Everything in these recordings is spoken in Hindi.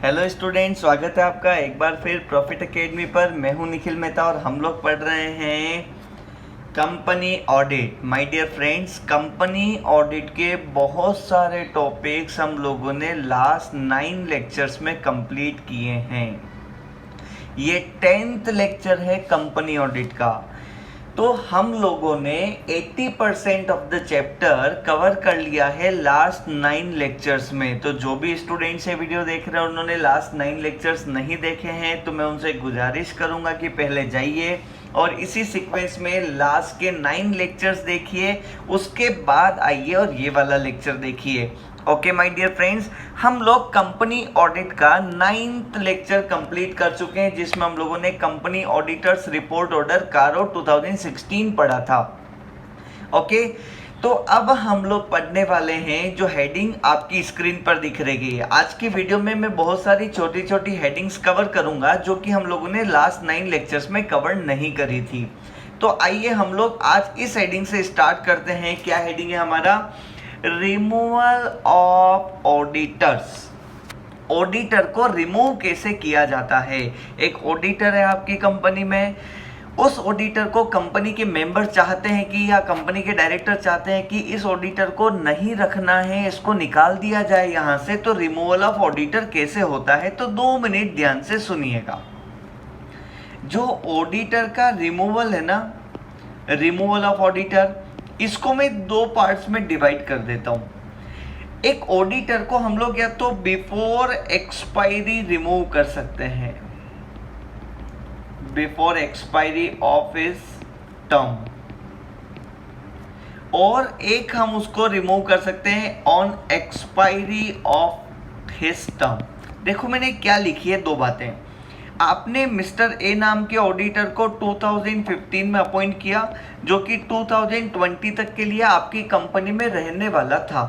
हेलो स्टूडेंट, स्वागत है आपका एक बार फिर प्रॉफिट एकेडमी पर। मैं हूं निखिल मेहता और हम लोग पढ़ रहे हैं company audit. My dear friends, company audit के बहुत सारे टॉपिक्स हम लोगों ने लास्ट 9 लेक्चर्स में कंप्लीट किए हैं। ये 10th लेक्चर है कंपनी ऑडिट का। तो हम लोगों ने 80% ऑफ द चैप्टर कवर कर लिया है लास्ट 9 लेक्चर्स में। तो जो भी स्टूडेंट्स ये वीडियो देख रहे हैं उन्होंने लास्ट 9 लेक्चर्स नहीं देखे हैं तो मैं उनसे गुजारिश करूंगा कि पहले जाइए और इसी सीक्वेंस में लास्ट के 9 लेक्चर्स देखिए, उसके बाद आइए और ये वाला लेक्चर देखिए। ओके माय डियर फ्रेंड्स, हम लोग कंपनी ऑडिट का 9th लेक्चर कंप्लीट कर चुके हैं जिसमें हम लोगों ने कंपनी ऑडिटर्स रिपोर्ट ऑर्डर कारो 2016 पढ़ा था। ओके, तो अब हम लोग पढ़ने वाले हैं जो हेडिंग आपकी स्क्रीन पर दिख रही है। आज की वीडियो में मैं बहुत सारी छोटी छोटी हेडिंग्स कवर करूंगा जो कि हम लोगों ने लास्ट 9 लेक्चर्स में कवर नहीं करी थी। तो आइए हम लोग आज इस हेडिंग से स्टार्ट करते हैं। क्या हेडिंग है हमारा? Removal of auditors. ऑडिटर को रिमूव कैसे किया जाता है। एक ऑडिटर है आपकी कंपनी में, उस ऑडिटर को कंपनी के मेंबर चाहते हैं कि या कंपनी के डायरेक्टर चाहते हैं कि इस ऑडिटर को नहीं रखना है, इसको निकाल दिया जाए यहाँ से। तो रिमूवल ऑफ ऑडिटर कैसे होता है, तो 2 मिनट ध्यान से सुनिएगा। जो ऑडिटर का रिमूवल है ना, रिमूवल ऑफ ऑडिटर, इसको मैं 2 पार्ट्स में डिवाइड कर देता हूं। एक ऑडिटर को हम लोग या तो बिफोर एक्सपायरी रिमूव कर सकते हैं, before expiry of his term, और एक हम उसको रिमूव कर सकते हैं on expiry of his term. देखो मैंने क्या लिखी है, 2 बातें। आपने मिस्टर ए नाम के ऑडिटर को 2015 में अपॉइंट किया जो कि 2020 तक के लिए आपकी कंपनी में रहने वाला था।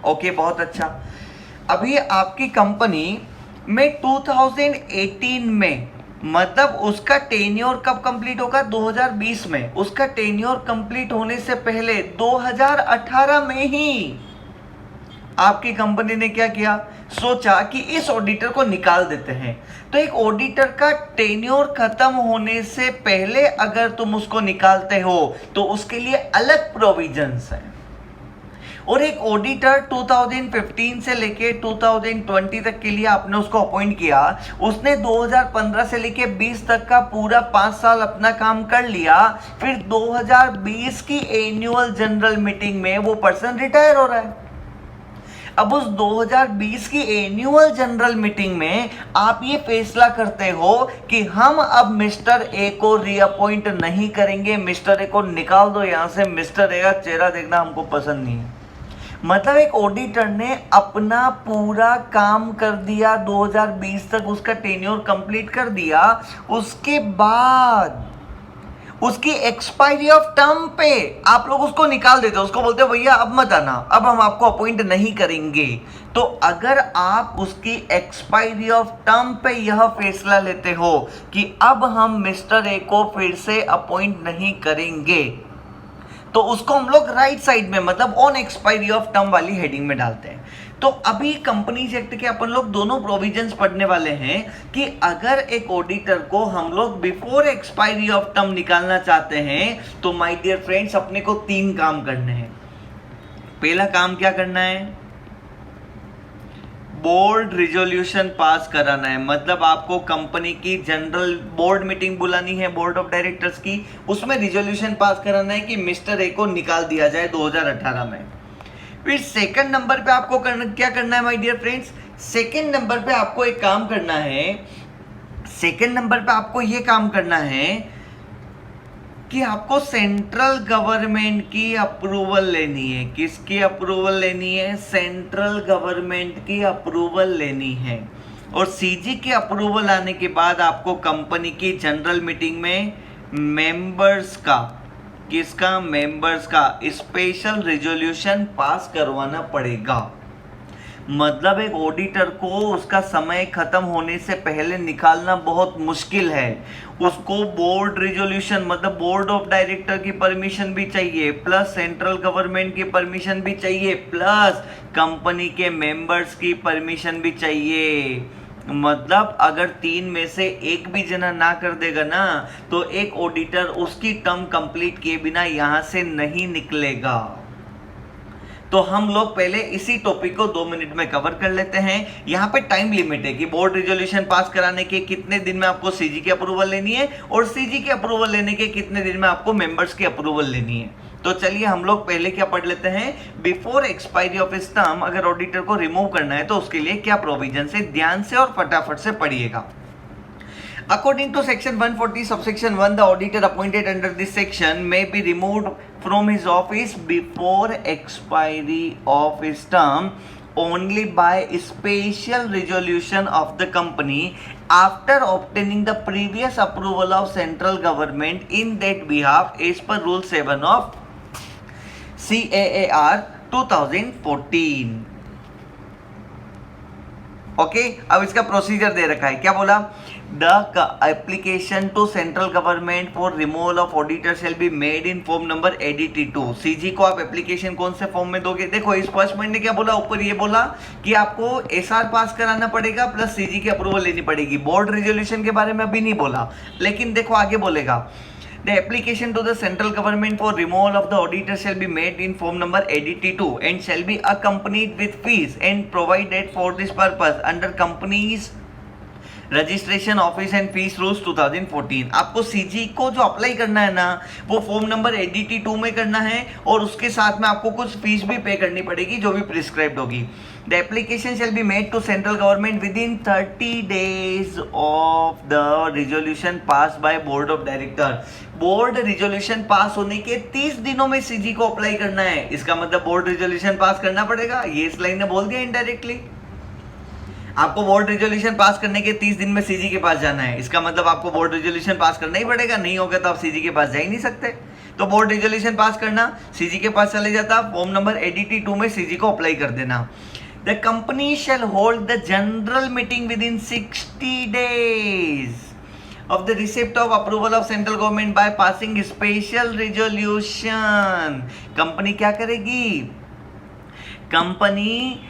ओके, बहुत अच्छा। अभी आपकी कंपनी में 2018 में, मतलब उसका टेन्योर कब कंप्लीट होगा? 2020 में। उसका टेन्योर कंप्लीट होने से पहले 2018 में ही आपकी कंपनी ने क्या किया? सोचा कि इस ऑडिटर को निकाल देते हैं। तो एक ऑडिटर का टेन्योर खत्म होने से पहले अगर तुम उसको निकालते हो तो उसके लिए अलग प्रोविजंस हैं। और एक ऑडिटर 2015 से लेके 2020 तक के लिए आपने उसको अपॉइंट किया, उसने 2015 से लेके 20 तक का पूरा 5 साल अपना काम कर लिया। फिर 2020 की एनुअल जनरल मीटिंग में वो पर्सन रिटायर हो रहा है। अब उस 2020 की एनुअल जनरल मीटिंग में आप ये फैसला करते हो कि हम अब मिस्टर ए को रीअपॉइंट नहीं करेंगे, मिस्टर ए को निकाल दो यहां से, मिस्टर ए का चेहरा देखना हमको पसंद नहीं है। मतलब एक ऑडिटर ने अपना पूरा काम कर दिया, 2020 तक उसका टेन्योर कंप्लीट कर दिया। उसके बाद उसकी एक्सपायरी ऑफ टर्म पे आप लोग उसको निकाल देते हो, उसको बोलते हो भैया अब मत आना, अब हम आपको अपॉइंट नहीं करेंगे। तो अगर आप उसकी एक्सपायरी ऑफ टर्म पे यह फैसला लेते हो कि अब हम मिस्टर ए को फिर से अपॉइंट नहीं करेंगे, तो उसको हम लोग राइट साइड में, मतलब ऑन एक्सपायरी ऑफ टर्म वाली हेडिंग में डालते हैं। तो अभी कंपनीज एक्ट के अपन लोग दोनों प्रोविजंस पढ़ने वाले हैं कि अगर एक ऑडिटर को हम लोग बिफोर एक्सपायरी ऑफ टर्म निकालना चाहते हैं तो माय डियर फ्रेंड्स अपने को 3 काम करने हैं। पहला काम क्या करना है? बोर्ड रिजोल्यूशन पास कराना है। मतलब आपको कंपनी की जनरल बोर्ड मीटिंग बुलानी है, बोर्ड ऑफ डायरेक्टर्स की, उसमें रिजोल्यूशन पास कराना है कि मिस्टर ए को निकाल दिया जाए 2018 में। फिर सेकंड नंबर पे आपको क्या करना है my dear friends? Second number पे आपको एक काम करना है। सेकंड नंबर पे आपको ये काम करना है कि आपको सेंट्रल गवर्नमेंट की अप्रूवल लेनी है। किसकी अप्रूवल लेनी है? सेंट्रल गवर्नमेंट की अप्रूवल लेनी है। और सीजी की अप्रूवल आने के बाद आपको कंपनी की जनरल मीटिंग में मेंबर्स का, किसका? मेंबर्स का स्पेशल रिजोल्यूशन पास करवाना पड़ेगा। मतलब एक ऑडिटर को उसका समय खत्म होने से पहले निकालना बहुत मुश्किल है। उसको बोर्ड रिजोल्यूशन, मतलब बोर्ड ऑफ डायरेक्टर की परमिशन भी चाहिए, प्लस सेंट्रल गवर्नमेंट की परमिशन भी चाहिए, प्लस कंपनी के मेंबर्स की परमिशन भी चाहिए। मतलब अगर 3 में से एक भी जना ना कर देगा ना, तो एक ऑडिटर उसकी टर्म कंप्लीट किए बिना यहां से नहीं निकलेगा। तो हम लोग पहले इसी टॉपिक को 2 मिनट में कवर कर लेते हैं। यहाँ पे टाइम लिमिट है कि बोर्ड रिजोल्यूशन पास कराने के कितने दिन में आपको सीजी की अप्रूवल लेनी है, और सीजी की अप्रूवल लेने के कितने दिन में आपको मेंबर्स की अप्रूवल लेनी है। तो चलिए हम लोग पहले क्या पढ़ लेते हैं, before expiry of his term अगर ऑडिटर को रिमूव करना है तो उसके लिए क्या प्रोविजन है, ध्यान से और फटाफट से पढ़िएगा। According to section 140 subsection 1, the auditor appointed under this section may be removed from his office before expiry of his term only by special resolution of the company after obtaining the previous approval of central government in that behalf as per rule 7 of CAAR 2014। Okay अब इसका प्रोसीजर दे रखा है, क्या बोला, the application to central government for removal of auditor shall be made in form number ADT2। CG को आप एप्लीकेशन कौन से फॉर्म में दोगे, देखो इस फर्स्ट पॉइंट ने क्या बोला, ऊपर ये बोला कि आपको SR पास कराना पड़ेगा प्लस सीजी की अप्रूवल लेनी पड़ेगी। बोर्ड रिजोल्यूशन के बारे में अभी नहीं बोला, लेकिन देखो आगे बोलेगा, the application to the central government for removal of the auditor shall be made in form number ADT2 and shall be accompanied with fees and provided for this purpose under company's registration office and fees rules 2014। आपको सीजी को जो अप्लाई करना है ना, वो फॉर्म नंबर ADT2 में करना है, और उसके साथ में आपको कुछ फीस भी पे करनी पड़ेगी जो भी प्रिस्क्राइब्ड होगी। The application shall be made to central government within 30 days of the resolution pass by board of director. Board resolution pass होने के 30 दिनों में सीजी को अप्लाई करना है। इसका मतलब बोर्ड रिजोल्यूशन पास करना पड़ेगा, ये इस लाइन ने बोल दिया इनडायरेक्टली। आपको बोर्ड रिजोल्यूशन पास करने के 30 दिन में सीजी के पास जाना है, इसका मतलब आपको बोर्ड रिजोल्यूशन पास करना ही पड़ेगा, नहीं होगा तो आप सीजी के पास जा ही नहीं सकते। तो बोर्ड रिजोल्यूशन पास करना, सीजी के पास चले जाता, फॉर्म नंबर ADT2 में सीजी को अप्लाई कर देना। The company shall hold the general meeting with in 60 days of the receipt of approval of central government by passing special resolution। Company क्या करेगी, कंपनी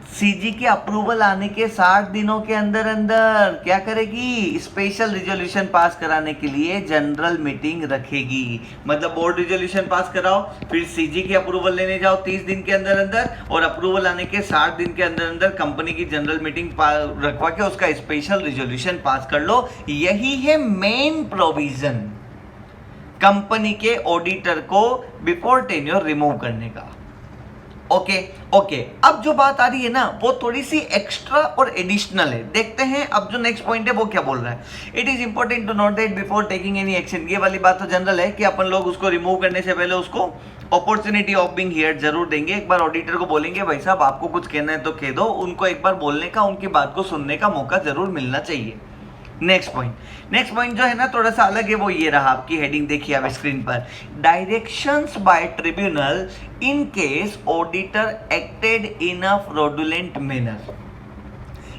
सीजी के अप्रूवल आने के 60 दिनों के अंदर अंदर क्या करेगी, स्पेशल रिजोल्यूशन पास कराने के लिए जनरल मीटिंग रखेगी। मतलब बोर्ड रिजोल्यूशन पास कराओ, फिर सीजी की अप्रूवल लेने जाओ 30 दिन के अंदर अंदर, और अप्रूवल आने के 60 दिन के अंदर अंदर कंपनी की जनरल मीटिंग रखवा के उसका स्पेशल रिजोल्यूशन पास कर लो। यही है मेन प्रोविजन कंपनी के ऑडिटर को बिफोर टेन्योर रिमूव करने का। ओके ओके, अब जो बात आ रही है ना वो थोड़ी सी एक्स्ट्रा और एडिशनल है। देखते हैं अब जो नेक्स्ट पॉइंट है वो क्या बोल रहा है। It is important to note that before taking any action, ये वाली बात तो जनरल है कि अपन लोग उसको रिमूव करने से पहले उसको अपॉर्चुनिटी ऑफ बीइंग हियर्ड जरूर देंगे। एक बार ऑडिटर को बोलेंगे भाई साहब आपको कुछ कहना है तो कह दो, उनको एक बार बोलने का, उनकी बात को सुनने का मौका जरूर मिलना चाहिए। नेक्स्ट पॉइंट जो है ना थोड़ा सा अलग है, वो ये रहा, आपकी हेडिंग देखिए आप स्क्रीन पर, directions bye tribunal in case auditor acted in a fraudulent manner.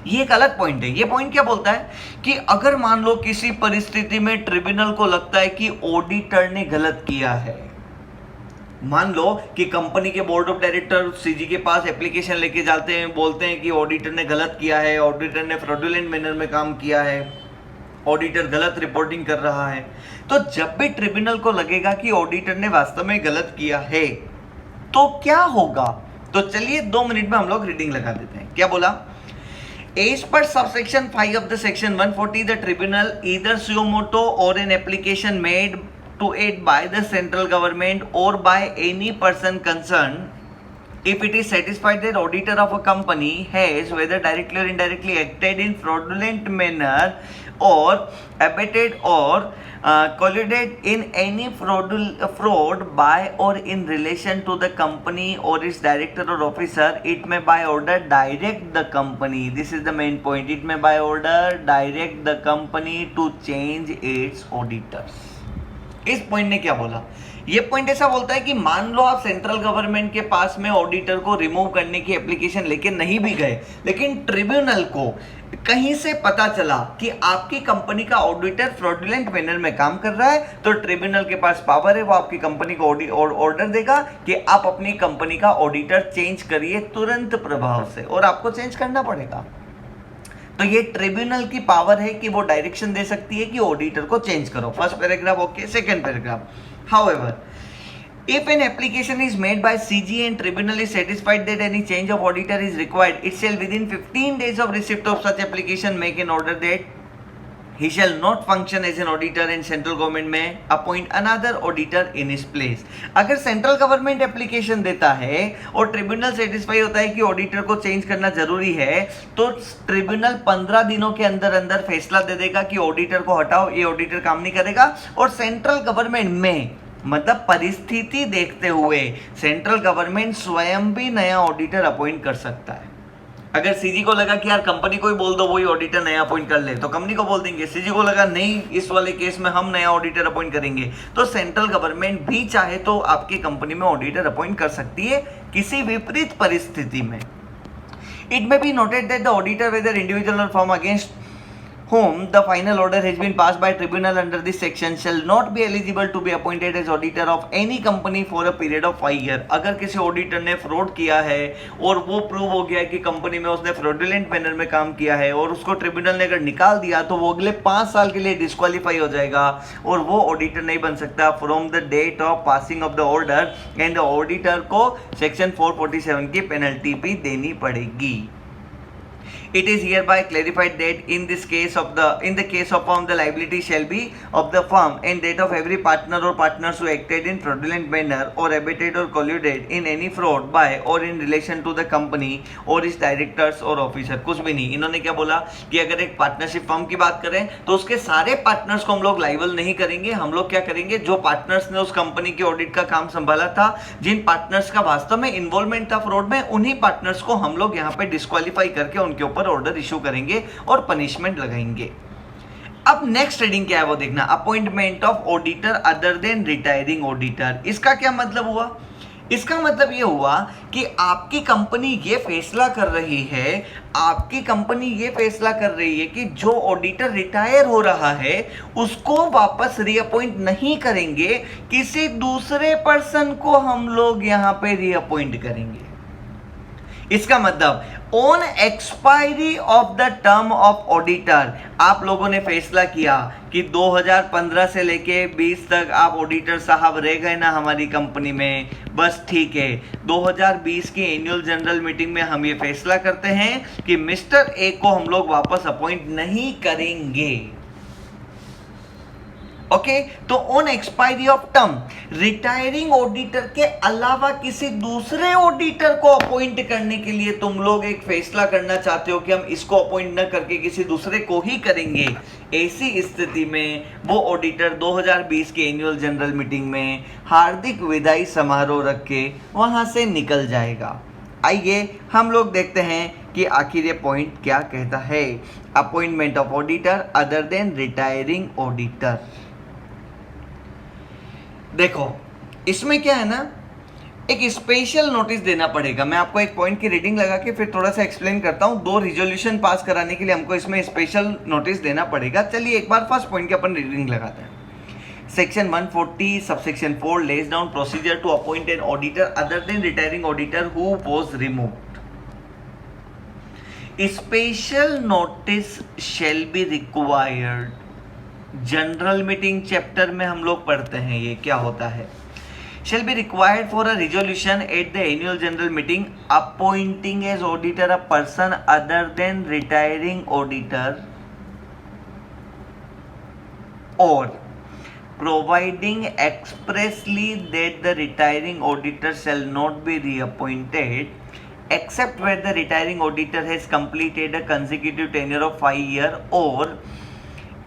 ये एक अलग पॉइंट है। ये पॉइंट क्या बोलता है कि अगर मान लो किसी परिस्थिति में ट्रिब्यूनल को लगता है कि ऑडिटर ने गलत किया है, मान लो कि कंपनी के बोर्ड ऑफ डायरेक्टर सीजी के पास एप्लीकेशन लेके जाते हैं, बोलते हैं कि ऑडिटर ने गलत किया है, ऑडिटर ने फ्रॉडुलेंट मैनर में काम किया है, ऑडिटर गलत रिपोर्टिंग कर रहा है। तो जब भी ट्रिब्यूनल को लगेगा कि ऑडिटर ने वास्तव में गलत किया है तो क्या होगा, तो चलिए 2 मिनट में हम लोग रीडिंग लगा देते हैं। क्या बोला, As per subsection 5 of the section 140, the tribunal either suo motu or an application made to it by the central government or by any person concerned, if it is satisfied that auditor of a company has, whether directly or indirectly, acted in fraudulent manner or abetted or colluded in any fraud by or in relation to the company or its director or officer, it may by order direct the company, this is the main point, it may by order direct the company to change its auditors। इस पॉइंट ने क्या बोला, ये पॉइंट ऐसा बोलता है कि मान लो आप सेंट्रल गवर्नमेंट के पास में ऑडिटर को रिमूव करने की एप्लीकेशन लेके नहीं भी गए, लेकिन ट्रिब्यूनल को कहीं से पता चला कि आपकी कंपनी का ऑडिटर फ्रॉडुलेंट मैनर में काम कर रहा है, तो ट्रिब्यूनल के पास पावर है, वो आपकी कंपनी को ऑर्डर देगा कि आप अपनी कंपनी का ऑडिटर चेंज करिए तुरंत प्रभाव से, और आपको चेंज करना पड़ेगा। तो ये ट्रिब्यूनल की पावर है कि वो डायरेक्शन दे सकती है कि ऑडिटर को चेंज करो। First paragraph okay. Second paragraph, however if an application is made by CG and tribunal is satisfied that any change of auditor is required, it shall within 15 days of receipt of such application make an order that he shall not function as an auditor and central government may appoint another auditor in his place। अगर सेंट्रल गवर्नमेंट एप्लीकेशन देता है और ट्रिब्यूनल सेटिस्फाई होता है कि ऑडिटर को चेंज करना जरूरी है, तो ट्रिब्यूनल 15 दिनों के अंदर अंदर फैसला दे देगा कि ऑडिटर को हटाओ, ये ऑडिटर काम नहीं करेगा। और सेंट्रल गवर्नमेंट में मतलब परिस्थिति देखते हुए सेंट्रल गवर्नमेंट स्वयं भी नया ऑडिटर अपॉइंट कर सकता है। अगर सीजी को लगा कि यार कंपनी को ही बोल दो वही ऑडिटर नया अपॉइंट कर ले, तो कंपनी को बोल देंगे। सीजी को लगा नहीं इस वाले केस में हम नया ऑडिटर अपॉइंट करेंगे, तो सेंट्रल गवर्नमेंट भी चाहे तो आपकी कंपनी में ऑडिटर अपॉइंट कर सकती है किसी विपरीत परिस्थिति में। It may be noted that the auditor whether individual और firm against whom the final order has been passed by tribunal under this section shall not be eligible to be appointed as auditor of any company for a period of 5 years। अगर किसी ऑडिटर ने फ्रॉड किया है और वो प्रूव हो गया है कि कंपनी में उसने फ्रॉडुलेंट मैनर में काम किया है और उसको ट्रिब्यूनल ने अगर निकाल दिया, तो वो अगले 5 साल के लिए डिस्क्वालीफाई हो जाएगा और वो ऑडिटर नहीं बन सकता from the date of passing of the order. And auditor को सेक्शन 447 की पेनल्टी भी देनी पड़ेगी। It is hereby clarified that in the case of firm, the liability shall be of the firm and that of every partner or partners who acted in fraudulent manner or abetted or colluded in any fraud by or in relation to the company or its directors or officer। कुछ भी नहीं, इन्होंने क्या बोला कि अगर एक पार्टनरशिप फर्म की बात करें तो उसके सारे पार्टनर्स को हम लोग लाइबल नहीं करेंगे। हम लोग क्या करेंगे, जो पार्टनर्स ने उस कंपनी के ऑडिट का काम संभाला था, जिन पार्टनर्स का वास्तव में इन्वॉल्वमेंट था फ्रॉड में, उन्हीं पार्टनर्स को हम लोग यहाँ पे डिस्क्वालीफाई करके उनके ऊपर ऑर्डर इशू करेंगे और पनिशमेंट लगाएंगे। अब नेक्स्ट हेडिंग क्या है वो देखना, appointment of auditor other than retiring auditor. इसका क्या मतलब हुआ? इसका मतलब ये हुआ कि आपकी कंपनी ये फैसला कर रही है कि जो ऑडिटर रिटायर हो रहा है उसको वापस रीअपॉइंट नहीं करेंगे, किसी दूसरे पर्सन को हम लोग यहां पे रीअपॉइंट करेंगे। इसका मतलब on expiry of the term of auditor, आप लोगों ने फैसला किया कि 2015 से लेके 20 तक आप ऑडिटर साहब रह गए ना हमारी कंपनी में, बस ठीक है। 2020 की एनुअल जनरल मीटिंग में हम ये फैसला करते हैं कि मिस्टर ए को हम लोग वापस अपॉइंट नहीं करेंगे। ओके, तो on expiry of term retiring auditor के अलावा किसी दूसरे ऑडिटर को अपॉइंट करने के लिए तुम लोग एक फैसला करना चाहते हो कि हम इसको अपॉइंट न करके किसी दूसरे को ही करेंगे। ऐसी स्थिति में वो ऑडिटर 2020 की एनुअल जनरल मीटिंग में हार्दिक विदाई समारोह रख के वहां से निकल जाएगा। आइए हम लोग देखते हैं कि आखिर ये पॉइंट क्या कहता है। Appointment of auditor other than retiring auditor. देखो इसमें क्या है ना, एक स्पेशल नोटिस देना पड़ेगा। मैं आपको एक पॉइंट की रीडिंग लगा के फिर थोड़ा सा एक्सप्लेन करता हूं। 2 रिजोल्यूशन पास कराने के लिए हमको इसमें स्पेशल नोटिस देना पड़ेगा। चलिए एक बार फर्स्ट पॉइंट की अपन रीडिंग लगाते हैं। Section 140 subsection 4 lays down procedure to appoint an auditor other than retiring auditor who was removed. Special notice shall be required. General meeting chapter में हम लोग पढ़ते हैं ये क्या होता है। shall be required for a resolution at the annual general meeting appointing as auditor a person other than retiring auditor or providing expressly that the retiring auditor shall not be reappointed except where the retiring auditor has completed a consecutive tenure of 5 years or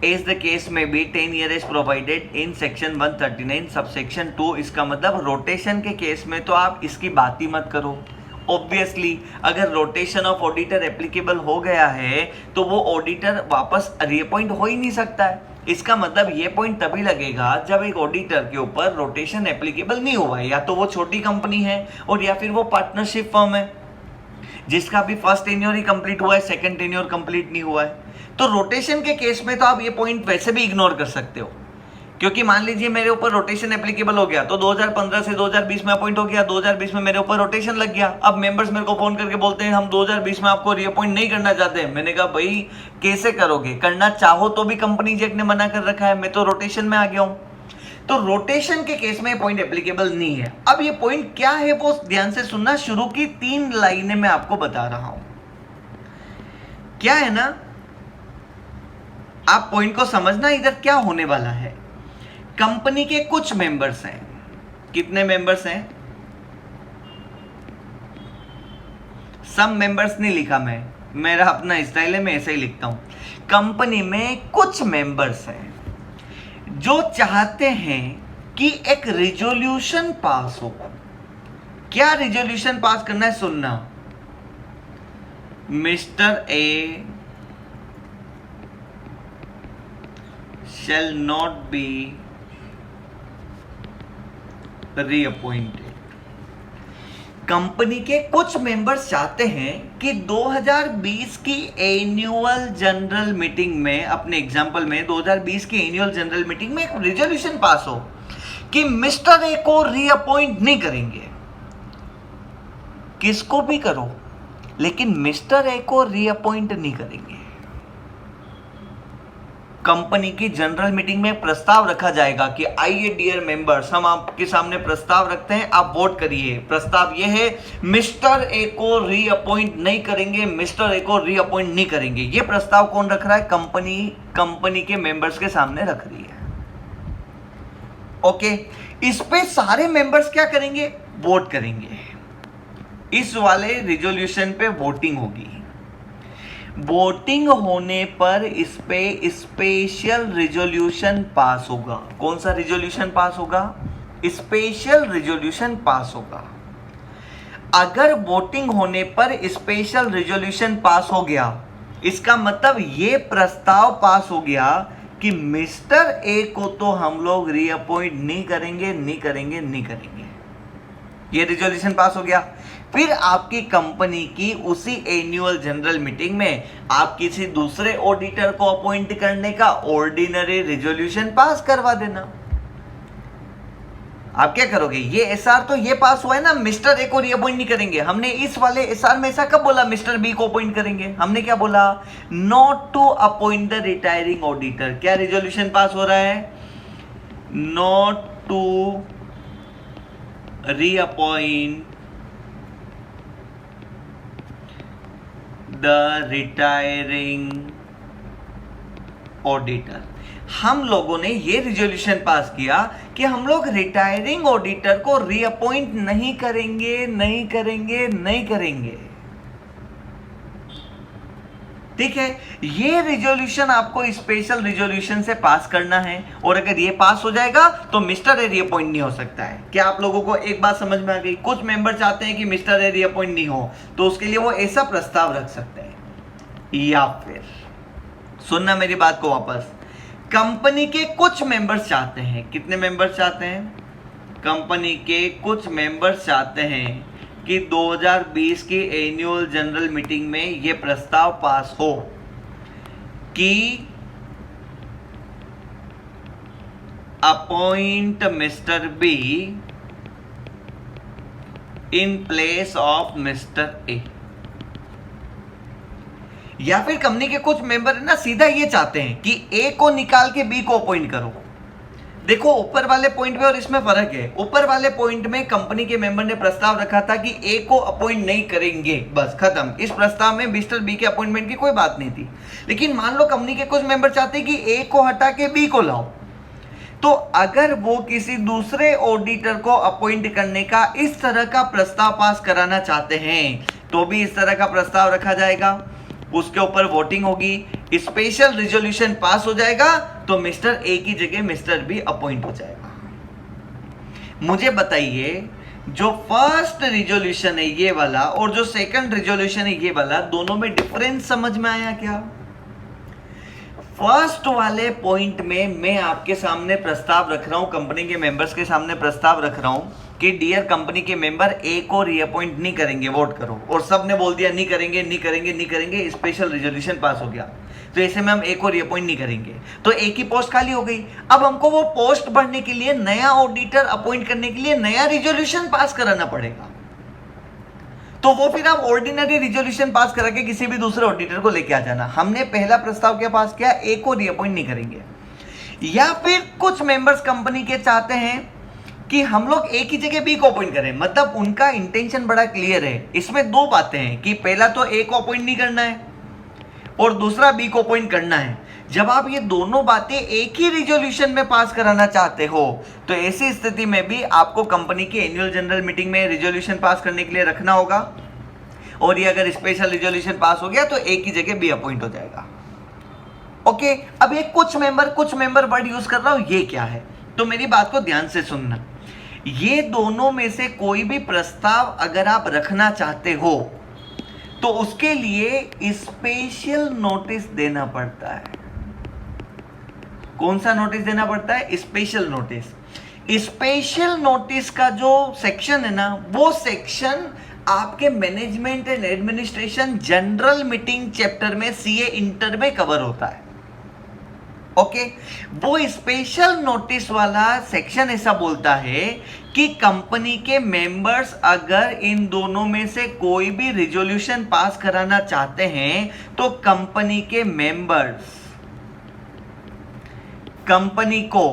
as the case may be 10 years as provided in section 139 subsection 2। इसका मतलब रोटेशन के केस में तो आप इसकी बात ही मत करो। ऑब्वियसली अगर रोटेशन ऑफ ऑडिटर एप्लीकेबल हो गया है तो वो ऑडिटर वापस रीअपॉइंट हो ही नहीं सकता है। इसका मतलब ये पॉइंट तभी लगेगा जब एक ऑडिटर के ऊपर रोटेशन एप्लीकेबल नहीं हुआ है, या तो वो छोटी कंपनी है और या फिर वो पार्टनरशिप फर्म है जिसका भी फर्स्ट टेन्योर ही कंप्लीट हुआ है, सेकंड टेन्योर कंप्लीट नहीं हुआ है। तो रोटेशन के केस में तो आप ये पॉइंट वैसे भी इग्नोर कर सकते हो। क्योंकि मान लीजिए मेरे ऊपर रोटेशन एप्लीकेबल हो गया तो 2015 से 2020 में अपॉइंट हो गया, 2020 में मेरे ऊपर रोटेशन लग गया। अब मेंबर्स मेरे को फोन करके बोलते हैं हम 2020 में आपको रीअपॉइंट नहीं करना चाहते। मैंने कहा भाई कैसे करोगे, करना चाहो तो भी कंपनी जेट ने मना कर रखा है, मैं तो रोटेशन में आ गया हूं। तो रोटेशन के केस में पॉइंट एप्लीकेबल नहीं है। अब ये पॉइंट क्या है वो ध्यान से सुनना, शुरू की 3 लाइनें मैं आपको बता रहा हूं। क्या है ना, आप पॉइंट को समझना इधर क्या होने वाला है। कंपनी के कुछ मेंबर्स हैं, कितने मेंबर्स हैं, सम मेंबर्स नहीं लिखा मैं, मेरा अपना स्टाइल है, मैं ऐसे ही लिखता हूं। कंपनी में कुछ मेंबर्स हैं जो चाहते हैं कि एक रिजोल्यूशन पास हो। क्या रिजोल्यूशन पास करना है, सुनना। Mister A shall not be reappointed। Company के कुछ मेंबर्स चाहते हैं कि 2020 की एनुअल जनरल मीटिंग में, अपने एग्जांपल में 2020 की एनुअल जनरल मीटिंग में एक रिजोल्यूशन पास हो कि मिस्टर ए को रीअपॉइंट नहीं करेंगे। किसको भी करो लेकिन मिस्टर ए को रीअपॉइंट नहीं करेंगे। कंपनी की जनरल मीटिंग में प्रस्ताव रखा जाएगा कि आइए डियर मेंबर्स, हम आपके सामने प्रस्ताव रखते हैं, आप वोट करिए। प्रस्ताव यह है मिस्टर ए को रीअपॉइंट नहीं करेंगे, मिस्टर ए को रीअपॉइंट नहीं करेंगे। यह प्रस्ताव कौन रख रहा है, कंपनी के मेंबर्स के सामने रख रही है। ओके, इस पे सारे मेंबर्स क्या करेंगे, वोट करेंगे। इस वाले रिजोल्यूशन पे वोटिंग होगी। वोटिंग होने पर इस पे स्पेशल रिजोल्यूशन पास होगा। कौन सा रिजोल्यूशन पास होगा, स्पेशल रिजोल्यूशन पास होगा। अगर वोटिंग होने पर स्पेशल रिजोल्यूशन पास हो गया, इसका मतलब ये प्रस्ताव पास हो गया कि मिस्टर ए को तो हम लोग रीअपॉइंट नहीं करेंगे, नहीं करेंगे, नहीं करेंगे। ये रिजोल्यूशन पास हो गया। फिर आपकी कंपनी की उसी एनुअल जनरल मीटिंग में आप किसी दूसरे ऑडिटर को अपॉइंट करने का ऑर्डिनरी रिजोल्यूशन पास करवा देना। आप क्या करोगे, ये एसआर तो ये पास हुआ है ना, मिस्टर ए को रीअपॉइंट नहीं करेंगे। हमने इस वाले एसआर में ऐसा कब बोला मिस्टर बी को अपॉइंट करेंगे, हमने क्या बोला, not to appoint the retiring auditor. क्या रिजोल्यूशन पास हो रहा है, not to reappoint the retiring auditor. हम लोगों ने ये रिजोल्यूशन पास किया कि हम लोग रिटायरिंग ऑडिटर को रीअपॉइंट नहीं करेंगे, नहीं करेंगे, नहीं करेंगे। ठीक है, ये रिजोल्यूशन आपको स्पेशल रिजोल्यूशन से पास करना है, और अगर ये पास हो जाएगा तो मिस्टर ए रीअपॉइंट नहीं हो सकता है। क्या आप लोगों को एक बात समझ में आ गई? कुछ मेंबर चाहते हैं कि मिस्टर ए रीअपॉइंट नहीं हो, तो उसके लिए वो ऐसा प्रस्ताव रख सकते हैं। या फिर सुनना मेरी बात को वापस, कंपनी के कुछ मेंबर्स चाहते हैं, कितने मेंबर्स चाहते हैं, कंपनी के कुछ मेंबर्स चाहते हैं कि 2020 की एनुअल जनरल मीटिंग में यह प्रस्ताव पास हो कि appoint mister B in place of mister A. या फिर कंपनी के कुछ मेंबर है ना, सीधा ये चाहते हैं कि ए को निकाल के बी को अपॉइंट करो। देखो ऊपर वाले पॉइंट में और इसमें फर्क है। ऊपर वाले पॉइंट में कंपनी के मेंबर ने प्रस्ताव रखा था कि ए को अपॉइंट नहीं करेंगे, बस खत्म। इस प्रस्ताव में मिस्टर बी के अपॉइंटमेंट की कोई बात नहीं थी। लेकिन मान लो कंपनी के कुछ मेंबर चाहते हैं कि ए को हटा के बी को लाओ, तो अगर वो किसी दूसरे ऑडिटर को अपॉइंट करने का इस तरह का प्रस्ताव पास कराना चाहते हैं तो भी इस तरह का प्रस्ताव रखा जाएगा, उसके ऊपर वोटिंग होगी, स्पेशल रिजोल्यूशन पास हो जाएगा तो मिस्टर ए की जगह मिस्टर बी अपॉइंट हो जाएगा। मुझे बताइए, जो फर्स्ट रिजोल्यूशन है ये वाला और जो सेकंड रिजोल्यूशन है ये वाला, दोनों में डिफरेंस समझ में आया क्या? फर्स्ट वाले पॉइंट में मैं आपके सामने प्रस्ताव रख रहा हूं, कंपनी के मेंबर्स के सामने प्रस्ताव रख रहा हूं कि डियर कंपनी के मेंबर ए को रीअपॉइंट नहीं करेंगे, वोट करो। और सब ने बोल दिया नहीं करेंगे, नहीं करेंगे, नहीं करेंगे, स्पेशल रिजोल्यूशन पास हो गया। तो ऐसे में हम ए को रीअपॉइंट नहीं करेंगे, तो ए की पोस्ट खाली हो गई। अब हमको वो पोस्ट भरने के लिए नया ऑडिटर अपॉइंट करने के लिए नया रिजोल्यूशन पास कराना पड़ेगा। तो वो फिर आप ऑर्डिनरी रिजोल्यूशन पास करा के किसी भी दूसरे ऑडिटर को लेके आ जाना। हमने पहला प्रस्ताव क्या पास किया, ए को रीअपॉइंट नहीं करेंगे। या फिर कुछ मेंबर्स कंपनी के चाहते हैं कि हम लोग ए की जगह बी को अपॉइंट करें, मतलब उनका इंटेंशन बड़ा क्लियर है। इसमें दो बातें हैं कि पहला तो ए को अपॉइंट नहीं करना है और दूसरा बी को अपॉइंट करना है। जब आप ये दोनों बातें एक ही रिजोल्यूशन में पास कराना चाहते हो तो ऐसी स्थिति में भी आपको कंपनी की एनुअल जनरल मीटिंग में रिजोल्यूशन पास करने के लिए रखना होगा, और ये अगर स्पेशल रिजोल्यूशन पास हो गया तो ए की जगह बी अपॉइंट हो जाएगा। ओके, अब ये कुछ मेंबर वर्ड यूज कर रहा हूं, ये क्या है? तो मेरी बात को ध्यान से सुनना। ये दोनों में से कोई भी प्रस्ताव अगर आप रखना चाहते हो तो उसके लिए स्पेशल नोटिस देना पड़ता है। कौन सा नोटिस देना पड़ता है? Special notice. स्पेशल नोटिस का जो सेक्शन है ना, वो सेक्शन आपके management and administration general meeting chapter में सीए इंटर में कवर होता है। ओके, वो स्पेशल नोटिस वाला सेक्शन ऐसा बोलता है कि कंपनी के मेंबर्स अगर इन दोनों में से कोई भी रिजोल्यूशन पास कराना चाहते हैं तो कंपनी के मेंबर्स कंपनी को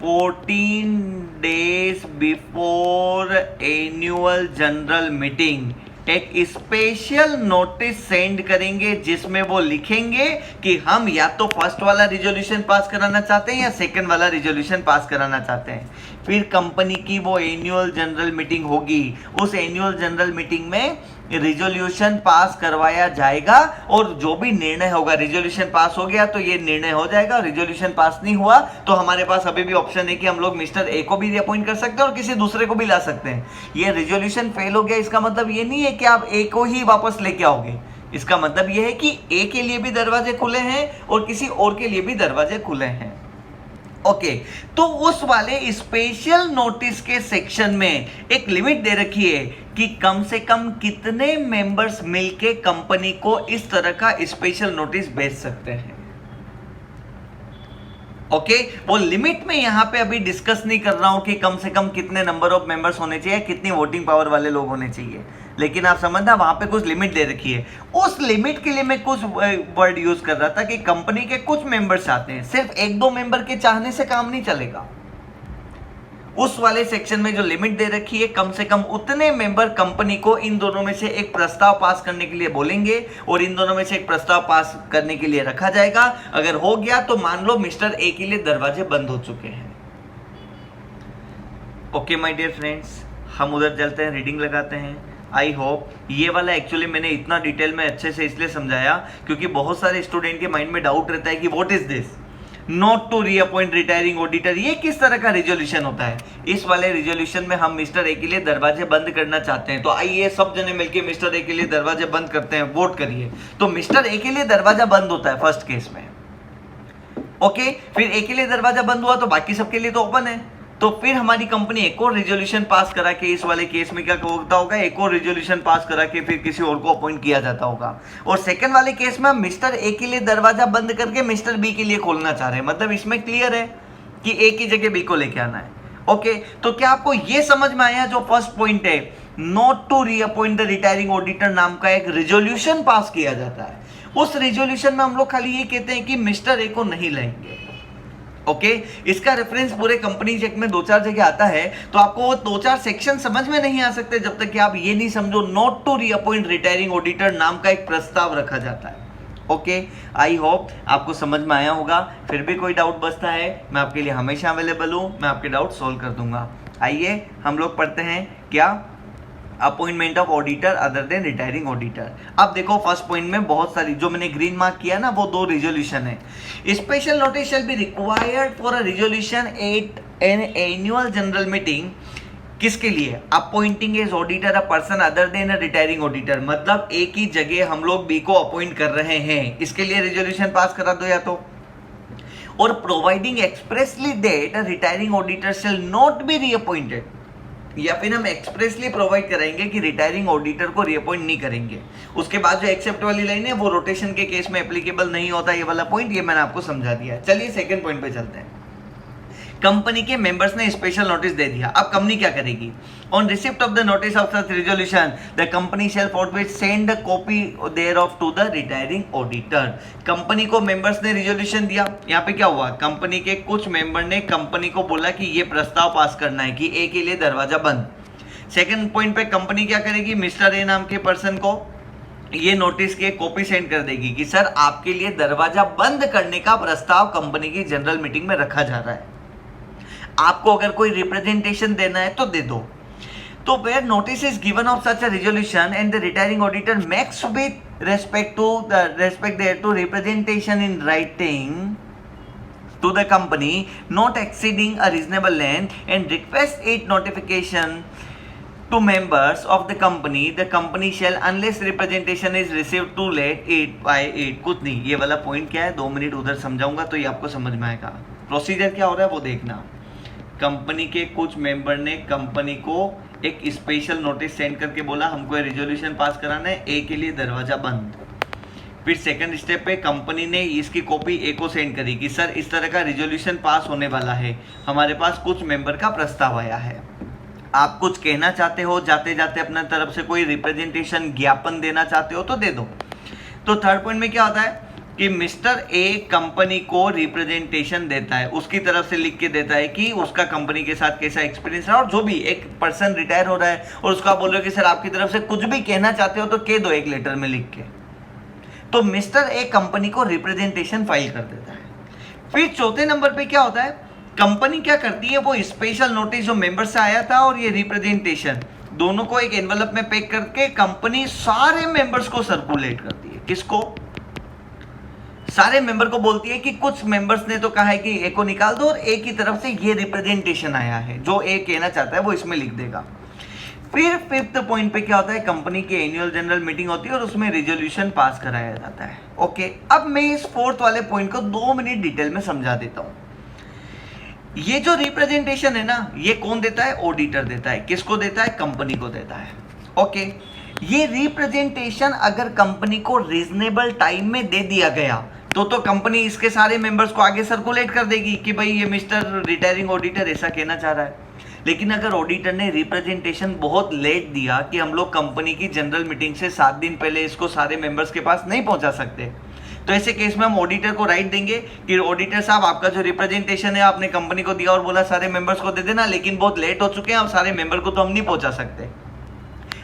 14 days before annual general meeting एक स्पेशल नोटिस सेंड करेंगे जिसमें वो लिखेंगे कि हम या तो फर्स्ट वाला रिजोल्यूशन पास कराना चाहते हैं या सेकंड वाला रिजोल्यूशन पास कराना चाहते हैं। फिर कंपनी की वो एनुअल जनरल मीटिंग होगी, उस एनुअल जनरल मीटिंग में रिजोल्यूशन पास करवाया जाएगा और जो भी निर्णय होगा, रिजोल्यूशन पास हो गया तो ये निर्णय हो जाएगा, रिजोल्यूशन पास नहीं हुआ तो हमारे पास अभी भी ऑप्शन है कि हम लोग मिस्टर ए को भी रिअपॉइंट कर सकते हैं और किसी दूसरे को भी ला सकते हैं। ये रिजोल्यूशन फेल हो गया, इसका मतलब ये नहीं है कि आप ए को ही वापस लेके आओगे। इसका मतलब ये है कि ए के लिए भी दरवाजे खुले हैं और किसी और के लिए भी दरवाजे खुले हैं। ओके, तो उस वाले स्पेशल नोटिस के सेक्शन में एक लिमिट दे रखी है कि कम से कम कितने मेंबर्स मिलके कंपनी को इस तरह का स्पेशल नोटिस भेज सकते हैं। ओके, वो लिमिट में यहां पे अभी डिस्कस नहीं कर रहा हूं कि कम से कम कितने नंबर ऑफ मेंबर्स होने चाहिए, कितनी वोटिंग पावर वाले लोग होने चाहिए, लेकिन आप समझना वहां पे कुछ लिमिट दे रखी है। उस लिमिट के लिए मैं कुछ वर्ड यूज कर रहा था कि कंपनी के कुछ मेंबर्स आते हैं, सिर्फ एक दो मेंबर के चाहने से काम नहीं चलेगा। उस वाले सेक्शन में जो लिमिट दे रखी है, कम से कम उतने मेंबर कंपनी को इन दोनों में से एक प्रस्ताव पास करने के लिए बोलेंगे और इन दोनों में से एक प्रस्ताव पास करने के लिए रखा जाएगा। अगर हो गया तो मान लो मिस्टर ए के लिए दरवाजे बंद हो चुके हैं। ओके माय डियर फ्रेंड्स, हम उधर चलते हैं, रीडिंग लगाते हैं। आई होप ये वाला एक्चुअली मैंने इतना डिटेल में अच्छे से इसलिए समझाया क्योंकि बहुत सारे स्टूडेंट के माइंड में डाउट रहता है कि what is this not to reappoint retiring auditor, ये किस तरह का रिजोल्यूशन होता है। इस वाले रिजोल्यूशन में हम मिस्टर ए के लिए दरवाजे बंद करना चाहते हैं, तो आइए सब जने मिलके मिस्टर ए के लिए दरवाजे बंद करते हैं, वोट करिए। तो मिस्टर ए के लिए दरवाजा बंद होता है फर्स्ट केस में। ओके, फिर ए के लिए दरवाजा बंद हुआ तो बाकी सबके लिए तो ओपन है। तो फिर हमारी कंपनी एक और रिजोल्यूशन पास करा के, इस वाले केस में क्या होता होगा, एक और रिजोल्यूशन पास करा के फिर किसी और को अपॉइंट किया जाता होगा। और सेकंड वाले केस में हम मिस्टर ए के लिए दरवाजा बंद करके मिस्टर बी के लिए खोलना चाह रहे हैं। मतलब इसमें क्लियर है कि ए की जगह बी को लेके आना है। ओके, तो क्या आपको यह समझ में आया जो फर्स्ट पॉइंट है, not to reappoint the retiring auditor नाम का एक रिजोल्यूशन पास किया जाता है। उस रिजोल्यूशन में हम लोग खाली ये कहते हैं कि मिस्टर ए को नहीं लाएंगे। ओके, इसका रेफरेंस पूरे कंपनी एक्ट में 2-4 जगह आता है, तो आपको वो 2-4 सेक्शन समझ में नहीं आ सकते जब तक कि आप ये नहीं समझो not to reappoint retiring auditor नाम का एक प्रस्ताव रखा जाता है। ओके, आई होप आपको समझ में आया होगा। फिर भी कोई डाउट बचता है, मैं आपके लिए हमेशा अवेलेबल हूं, मैं आपके डाउट सोल्व कर दूंगा। आइए हम लोग पढ़ते हैं क्या, appointment of auditor other than retiring auditor. अब देखो फर्स्ट पॉइंट में बहुत सारी जो मैंने ग्रीन मार्क किया ना, वो 2 रिजोल्यूशन है। Special notice shall be required for a resolution at an annual general meeting. किसके लिए? Appointing as auditor a person other than a retiring auditor. मतलब ए की जगह हम लोग बी को अपॉइंट कर रहे हैं, इसके लिए रिजोल्यूशन पास करा दो या तो। और providing expressly that a retiring auditor shall not be reappointed. या फिर हम एक्सप्रेसली प्रोवाइड कराएंगे कि रिटायरिंग ऑडिटर को रीअपॉइंट नहीं करेंगे। उसके बाद जो एक्सेप्ट वाली लाइन है वो रोटेशन के केस में एप्लीकेबल नहीं होता, ये वाला पॉइंट ये मैंने आपको समझा दिया। चलिए सेकंड पॉइंट पे चलते हैं। कंपनी के मेंबर्स ने स्पेशल नोटिस दे दिया, अब कंपनी क्या करेगी? On receipt of the notice of such resolution the company shall forthwith send a copy thereof to the retiring auditor. Company को मेंबर्स ने रिजोल्यूशन दिया, यहाँ पे क्या हुआ, कंपनी के कुछ मेंबर ने कंपनी को बोला कि ये प्रस्ताव पास करना है कि ए के लिए दरवाजा बंद। सेकंड पॉइंट पे कंपनी क्या करेगी, मिस्टर ए नाम के पर्सन को ये नोटिस की कॉपी सेंड कर देगी कि सर आपके लिए दरवाजा बंद करने का प्रस्ताव कंपनी की जनरल मीटिंग में रखा जा रहा है, आपको अगर कोई रिप्रेजेंटेशन देना है तो दे दो। तो where notice is given of such a resolution and the retiring auditor makes with respect thereto representation in writing to the company not exceeding a reasonable length and request it notification to members of the company shall unless representation is received too late 8 by 8। कुछ नहीं, ये वाला पॉइंट क्या है 2 मिनट उधर समझाऊंगा तो ये आपको समझ में आएगा। प्रोसीजर क्या हो रहा है वो देखना। कंपनी के कुछ मेंबर ने कंपनी को एक स्पेशल नोटिस सेंड करके बोला हमको रेजोल्यूशन पास कराना है, ए के लिए दरवाजा बंद। फिर सेकंड स्टेप पे कंपनी ने इसकी कॉपी ए को सेंड करी कि सर इस तरह का रिजोल्यूशन पास होने वाला है, हमारे पास कुछ मेंबर का प्रस्ताव आया है, आप कुछ कहना चाहते हो, जाते जाते अपना तरफ से कोई रिप्रेजेंटेशन ज्ञापन देना चाहते हो तो दे दो। तो थर्ड पॉइंट में क्या होता है कि मिस्टर ए कंपनी को रिप्रेजेंटेशन देता है, उसकी तरफ से लिख के देता है कि उसका कंपनी के साथ कैसा एक्सपीरियंस रहा, और जो भी एक पर्सन रिटायर हो रहा है और उसको आप बोल रहे हो कि सर आपकी तरफ से कुछ भी कहना चाहते हो तो कह दो एक लेटर में लिख के। तो मिस्टर ए कंपनी को रिप्रेजेंटेशन फाइल कर देता है। फिर चौथे नंबर पे क्या होता है, कंपनी क्या करती है, वो स्पेशल नोटिस जो मेंबर से आया था और ये रिप्रेजेंटेशन दोनों को एक एनवलप में पैक करके कंपनी सारे मेंबर्स को सर्कुलेट करती है। किसको? सारे मेंबर को बोलती है कि कुछ मेंबर्स ने तो कहा है कि ए को निकाल दो और ए की तरफ से ये रिप्रेजेंटेशन आया है, जो ए कहना चाहता है वो इसमें लिख देगा। फिर फिफ्थ पॉइंट पे क्या होता है, कंपनी की एनुअल जनरल मीटिंग होती है और उसमें रिजोल्यूशन पास कराया जाता है। ओके, अब मैं इस फोर्थ वाले पॉइंट को 2 मिनट डिटेल में समझा देता हूं। ये जो रिप्रेजेंटेशन है ना, ये कौन देता है? ऑडिटर देता है। किसको देता है? कंपनी को देता है। ओके, ये रिप्रेजेंटेशन अगर कंपनी को रीजनेबल टाइम में दे दिया गया तो कंपनी इसके सारे मेंबर्स को आगे सर्कुलेट कर देगी कि भाई ये मिस्टर रिटायरिंग ऑडिटर ऐसा कहना चाह रहा है। लेकिन अगर ऑडिटर ने रिप्रेजेंटेशन बहुत लेट दिया कि हम लोग कंपनी की जनरल मीटिंग से 7 दिन पहले इसको सारे मेंबर्स के पास नहीं पहुंचा सकते, तो ऐसे केस में हम ऑडिटर को राइट देंगे कि ऑडिटर साहब आपका जो रिप्रेजेंटेशन है आपने कंपनी को दिया और बोला सारे मेंबर्स को दे देना, लेकिन बहुत लेट हो चुके हैं, अब सारे मेंबर को तो हम नहीं पहुंचा सकते।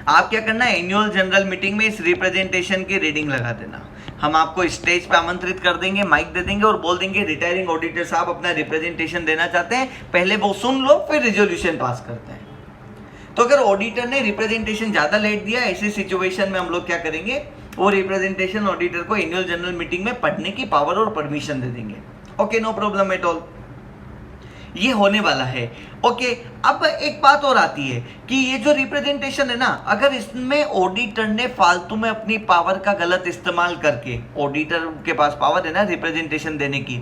आप क्या करना है, एनुअल जनरल मीटिंग में इस रिप्रेजेंटेशन की रीडिंग लगा देना। हम आपको स्टेज पे आमंत्रित कर देंगे, माइक दे देंगे और बोल देंगे रिटायरिंग ऑडिटर साहब अपना रिप्रेजेंटेशन देना चाहते हैं, पहले वो सुन लो फिर रिजोल्यूशन पास करते हैं। तो अगर ऑडिटर ने रिप्रेजेंटेशन ज्यादा लेट दिया, ऐसी सिचुएशन में हम लोग क्या करेंगे, वो रिप्रेजेंटेशन ऑडिटर को एनुअल जनरल मीटिंग में पढ़ने की पावर और परमिशन दे देंगे। Okay, no problem at all, ये होने वाला है। ओके, अब एक बात और आती है कि ये जो रिप्रेजेंटेशन है ना, अगर इसमें ऑडिटर ने फालतू में अपनी पावर का गलत इस्तेमाल करके, ऑडिटर के पास पावर है ना रिप्रेजेंटेशन देने की,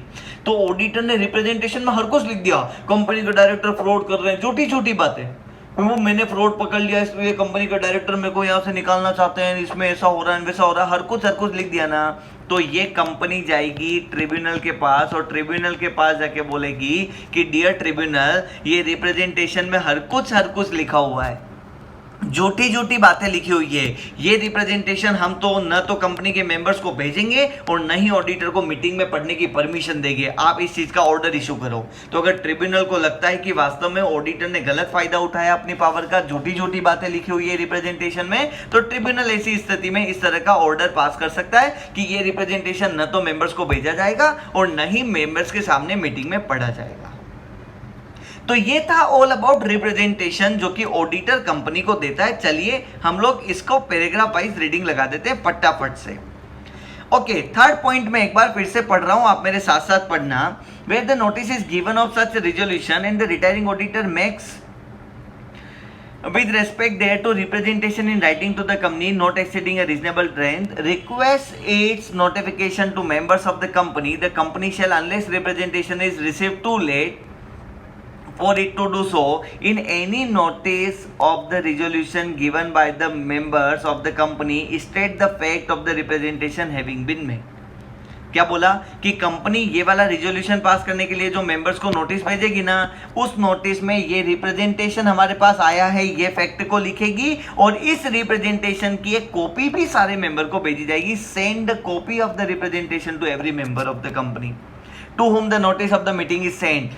तो ऑडिटर ने रिप्रेजेंटेशन में हर कुछ लिख दिया, कंपनी के डायरेक्टर फ्रॉड कर रहे हैं, छोटी छोटी बातें, वो मैंने फ्रॉड पकड़ लिया इसलिए कंपनी का डायरेक्टर मेरे को यहाँ से निकालना चाहते हैं, इसमें ऐसा हो रहा है वैसा हो रहा है, हर कुछ लिख दिया ना, तो ये कंपनी जाएगी ट्रिब्यूनल के पास और ट्रिब्यूनल के पास जाके बोलेगी कि डियर ट्रिब्यूनल, ये रिप्रेजेंटेशन में हर कुछ लिखा हुआ है, झूठी बातें लिखी हुई है, ये रिप्रेजेंटेशन हम तो न तो कंपनी के मेंबर्स को भेजेंगे और न ही ऑडिटर को मीटिंग में पढ़ने की परमिशन देंगे, आप इस चीज का ऑर्डर इशू करो। तो अगर ट्रिब्यूनल को लगता है कि वास्तव में ऑडिटर ने गलत फायदा उठाया अपनी पावर का, झूठी बातें लिखी हुई है रिप्रेजेंटेशन में, तो ट्रिब्यूनल ऐसी स्थिति में इस तरह का ऑर्डर पास कर सकता है कि ये रिप्रेजेंटेशन न तो मेंबर्स को भेजा जाएगा और न ही मेंबर्स के सामने मीटिंग में पढ़ा जाएगा। तो ये था ऑल अबाउट रिप्रेजेंटेशन जो कि ऑडिटर कंपनी को देता है। चलिए हम लोग इसको पैराग्राफ वाइज रीडिंग लगा देते हैं फटाफट से। ओके, थर्ड पॉइंट में एक बार फिर से पढ़ रहा हूं, आप मेरे साथ साथ पढ़ना। Where the notice is given of such resolution and the retiring auditor makes with respect thereto representation in writing to the company not exceeding a reasonable length requests its notification to members of the company shall unless representation is received too late for it to do so, in any notice of the resolution given by the members of the company state the fact of the representation having been made. क्या बोला कि कंपनी ये वाला रिजोल्यूशन पास करने के लिए जो मेंबर्स को नोटिस भेजेगी ना, उस नोटिस में ये रिप्रेजेंटेशन हमारे पास आया है ये फैक्ट को लिखेगी और इस रिप्रेजेंटेशन की एक कॉपी भी सारे मेंबर को भेजी जाएगी. Send copy of the representation to every member of the company to whom the notice of the meeting is sent,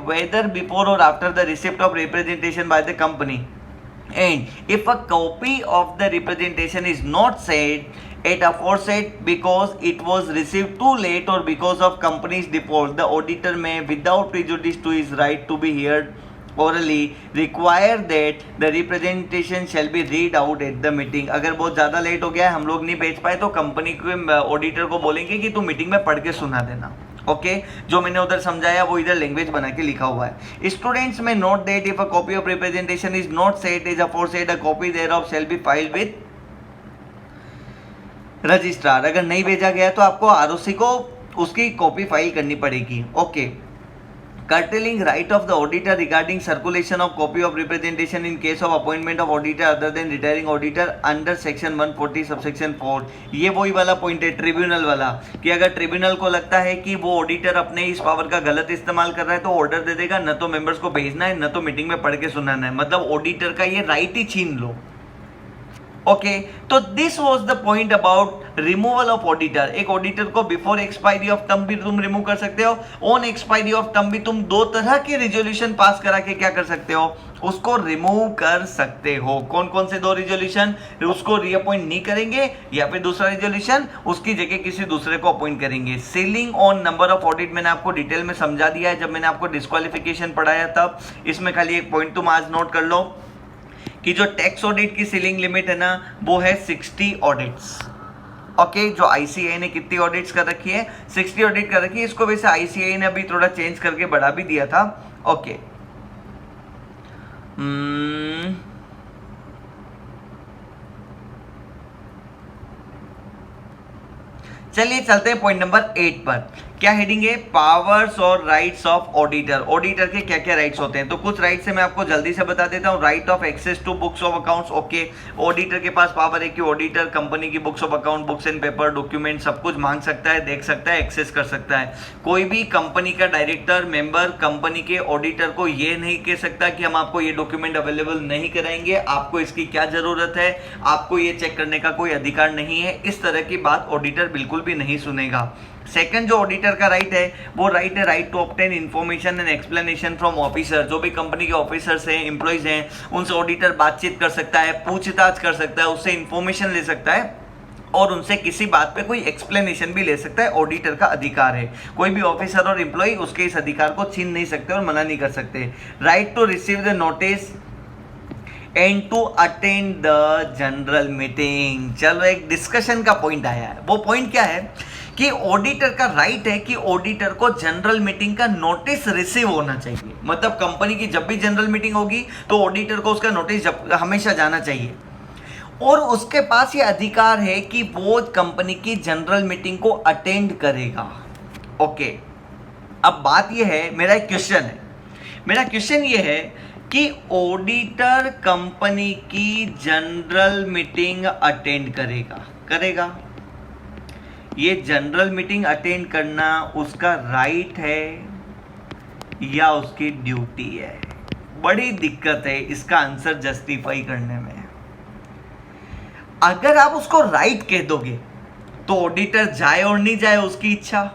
whether before or after the receipt of representation by the company. And if a copy of the representation is not sent at aforesaid because it was received too late or because of company's default, the auditor may, without prejudice to his right to be heard orally, require that the representation shall be read out at the meeting. अगर बहुत ज़्यादा लेट हो गया है, हम लोग नहीं भेज पाए, तो कंपनी के ऑडिटर को बोलेंगे कि तू मीटिंग में पढ़ के सुना देना. ओके जो मैंने उधर समझाया वो इधर लैंग्वेज बना के लिखा हुआ है. स्टूडेंट्स में note that if a copy of representation is not set as aforesaid, a copy thereof shall be filed with registrar. अगर नहीं भेजा गया तो आपको आरओसी को उसकी कॉपी फाइल करनी पड़ेगी. Okay. curtailing right of the auditor regarding circulation of copy of representation in case of appointment of auditor other than retiring auditor under section 140 subsection 4. ये वही वाला पॉइंट है ट्रिब्यूनल वाला कि अगर ट्रिब्यूनल को लगता है कि वो ऑडिटर अपने इस पावर का गलत इस्तेमाल कर रहा है तो ऑर्डर दे देगा, न तो मेंबर्स को भेजना है न तो मीटिंग में पढ़ के सुनाना है. मतलब ऑडिटर का ये राइट ही छीन लो. ओके तो this was the point about removal of auditor. एक ऑडिटर को बिफोर एक्सपायरी ऑफ टर्म भी तुम रिमूव कर सकते हो, ऑन एक्सपायरी ऑफ टर्म भी तुम दो तरह के रिजोल्यूशन पास करा के क्या कर सकते हो, उसको रिमूव कर सकते हो. कौन कौन से दो रिजोल्यूशन? उसको रीअपॉइंट नहीं करेंगे या फिर दूसरा रिजोल्यूशन उसकी जगह किसी दूसरे को अपॉइंट करेंगे. Ceiling on number of audit मैंने आपको डिटेल में समझा दिया है जब मैंने आपको डिस्क्वालिफिकेशन पढ़ाया तब. इसमें खाली एक पॉइंट तुम आज नोट कर लो कि जो टैक्स ऑडिट की सीलिंग लिमिट है ना वो है 60 ऑडिट्स. ओके जो आईसीएआई ने कितनी ऑडिट्स कर रखी है? 60 ऑडिट कर रखी है. इसको वैसे आईसीएआई ने अभी थोड़ा चेंज करके बढ़ा भी दिया था. ओके चलिए चलते हैं पॉइंट नंबर 8 पर. क्या हेडिंग है? पावर्स और राइट्स ऑफ ऑडिटर. ऑडिटर के क्या क्या राइट्स होते हैं? तो कुछ राइट्स है मैं आपको जल्दी से बता देता हूँ. Right of access to books of accounts. Okay auditor के पास पावर है कि ऑडिटर कंपनी की books of account, books and paper, document सब कुछ मांग सकता है, देख सकता है, एक्सेस कर सकता है. कोई भी कंपनी का डायरेक्टर मेंबर कंपनी के ऑडिटर को ये नहीं कह सकता कि हम आपको ये डॉक्यूमेंट अवेलेबल नहीं कराएंगे, आपको इसकी क्या जरूरत है, आपको ये चेक करने का कोई अधिकार नहीं है. इस तरह की बात ऑडिटर बिल्कुल भी नहीं सुनेगा. सेकंड जो ऑडिटर का राइट है वो राइट है right to obtain information and explanation from officer. जो भी कंपनी के ऑफिसर्स हैं, एम्प्लॉइज हैं, उनसे ऑडिटर बातचीत कर सकता है, पूछताछ कर सकता है, उससे इन्फॉर्मेशन ले सकता है और उनसे किसी बात पे कोई एक्सप्लेनेशन भी ले सकता है. ऑडिटर का अधिकार है. कोई भी ऑफिसर और एम्प्लॉय उसके इस अधिकार को छीन नहीं सकते और मना नहीं कर सकते. Right to receive the notice and to attend the general meeting. चलो एक डिस्कशन का पॉइंट आया है. वो पॉइंट क्या है कि ऑडिटर का राइट है कि ऑडिटर को जनरल मीटिंग का नोटिस रिसीव होना चाहिए. मतलब कंपनी की जब भी जनरल मीटिंग होगी तो ऑडिटर को उसका नोटिस हमेशा जाना चाहिए और उसके पास ये अधिकार है कि वो कंपनी की जनरल मीटिंग को अटेंड करेगा. ओके अब बात ये है, मेरा एक क्वेश्चन है. मेरा क्वेश्चन ये है कि ऑडिटर कंपनी की जनरल मीटिंग अटेंड करेगा. ये जनरल मीटिंग अटेंड करना उसका राइट है या उसकी ड्यूटी है? बड़ी दिक्कत है इसका आंसर जस्टिफाई करने में. अगर आप उसको राइट कह दोगे तो ऑडिटर जाए और नहीं जाए उसकी इच्छा,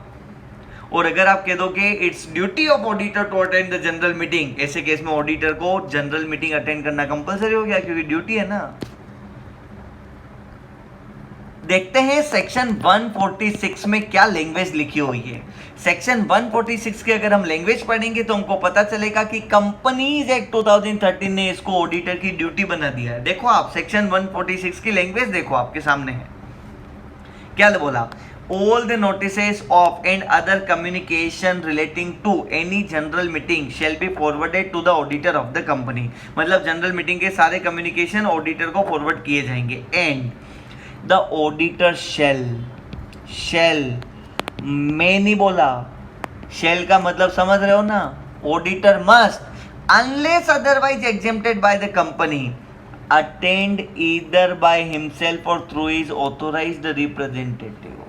और अगर आप कह दोगे it's duty of auditor to attend the general meeting, ऐसे केस में ऑडिटर को जनरल मीटिंग अटेंड करना कंपलसरी हो गया क्योंकि ड्यूटी है ना. देखते हैं सेक्शन 146 में क्या लैंग्वेज लिखी हुई है. सेक्शन 146 की अगर हम लैंग्वेज पढ़ेंगे तो हमको पता चलेगा कि कंपनीज एक्ट 2013 ने इसको ऑडिटर की ड्यूटी बना दिया है. देखो आप सेक्शन 146 की लैंग्वेज देखो, आपके सामने है. क्या बोला? All the notices of and other communication relating to any general meeting shall be forwarded to the auditor of the company. मतलब जनरल मीटिंग के सारे कम्युनिकेशन ऑडिटर को फॉरवर्ड किए जाएंगे. एंड द ऑडिटर शैल मैं नहीं बोला, शैल का मतलब समझ रहे हो ना? Auditor must unless otherwise exempted by the company, attend either by himself or through his authorized representative.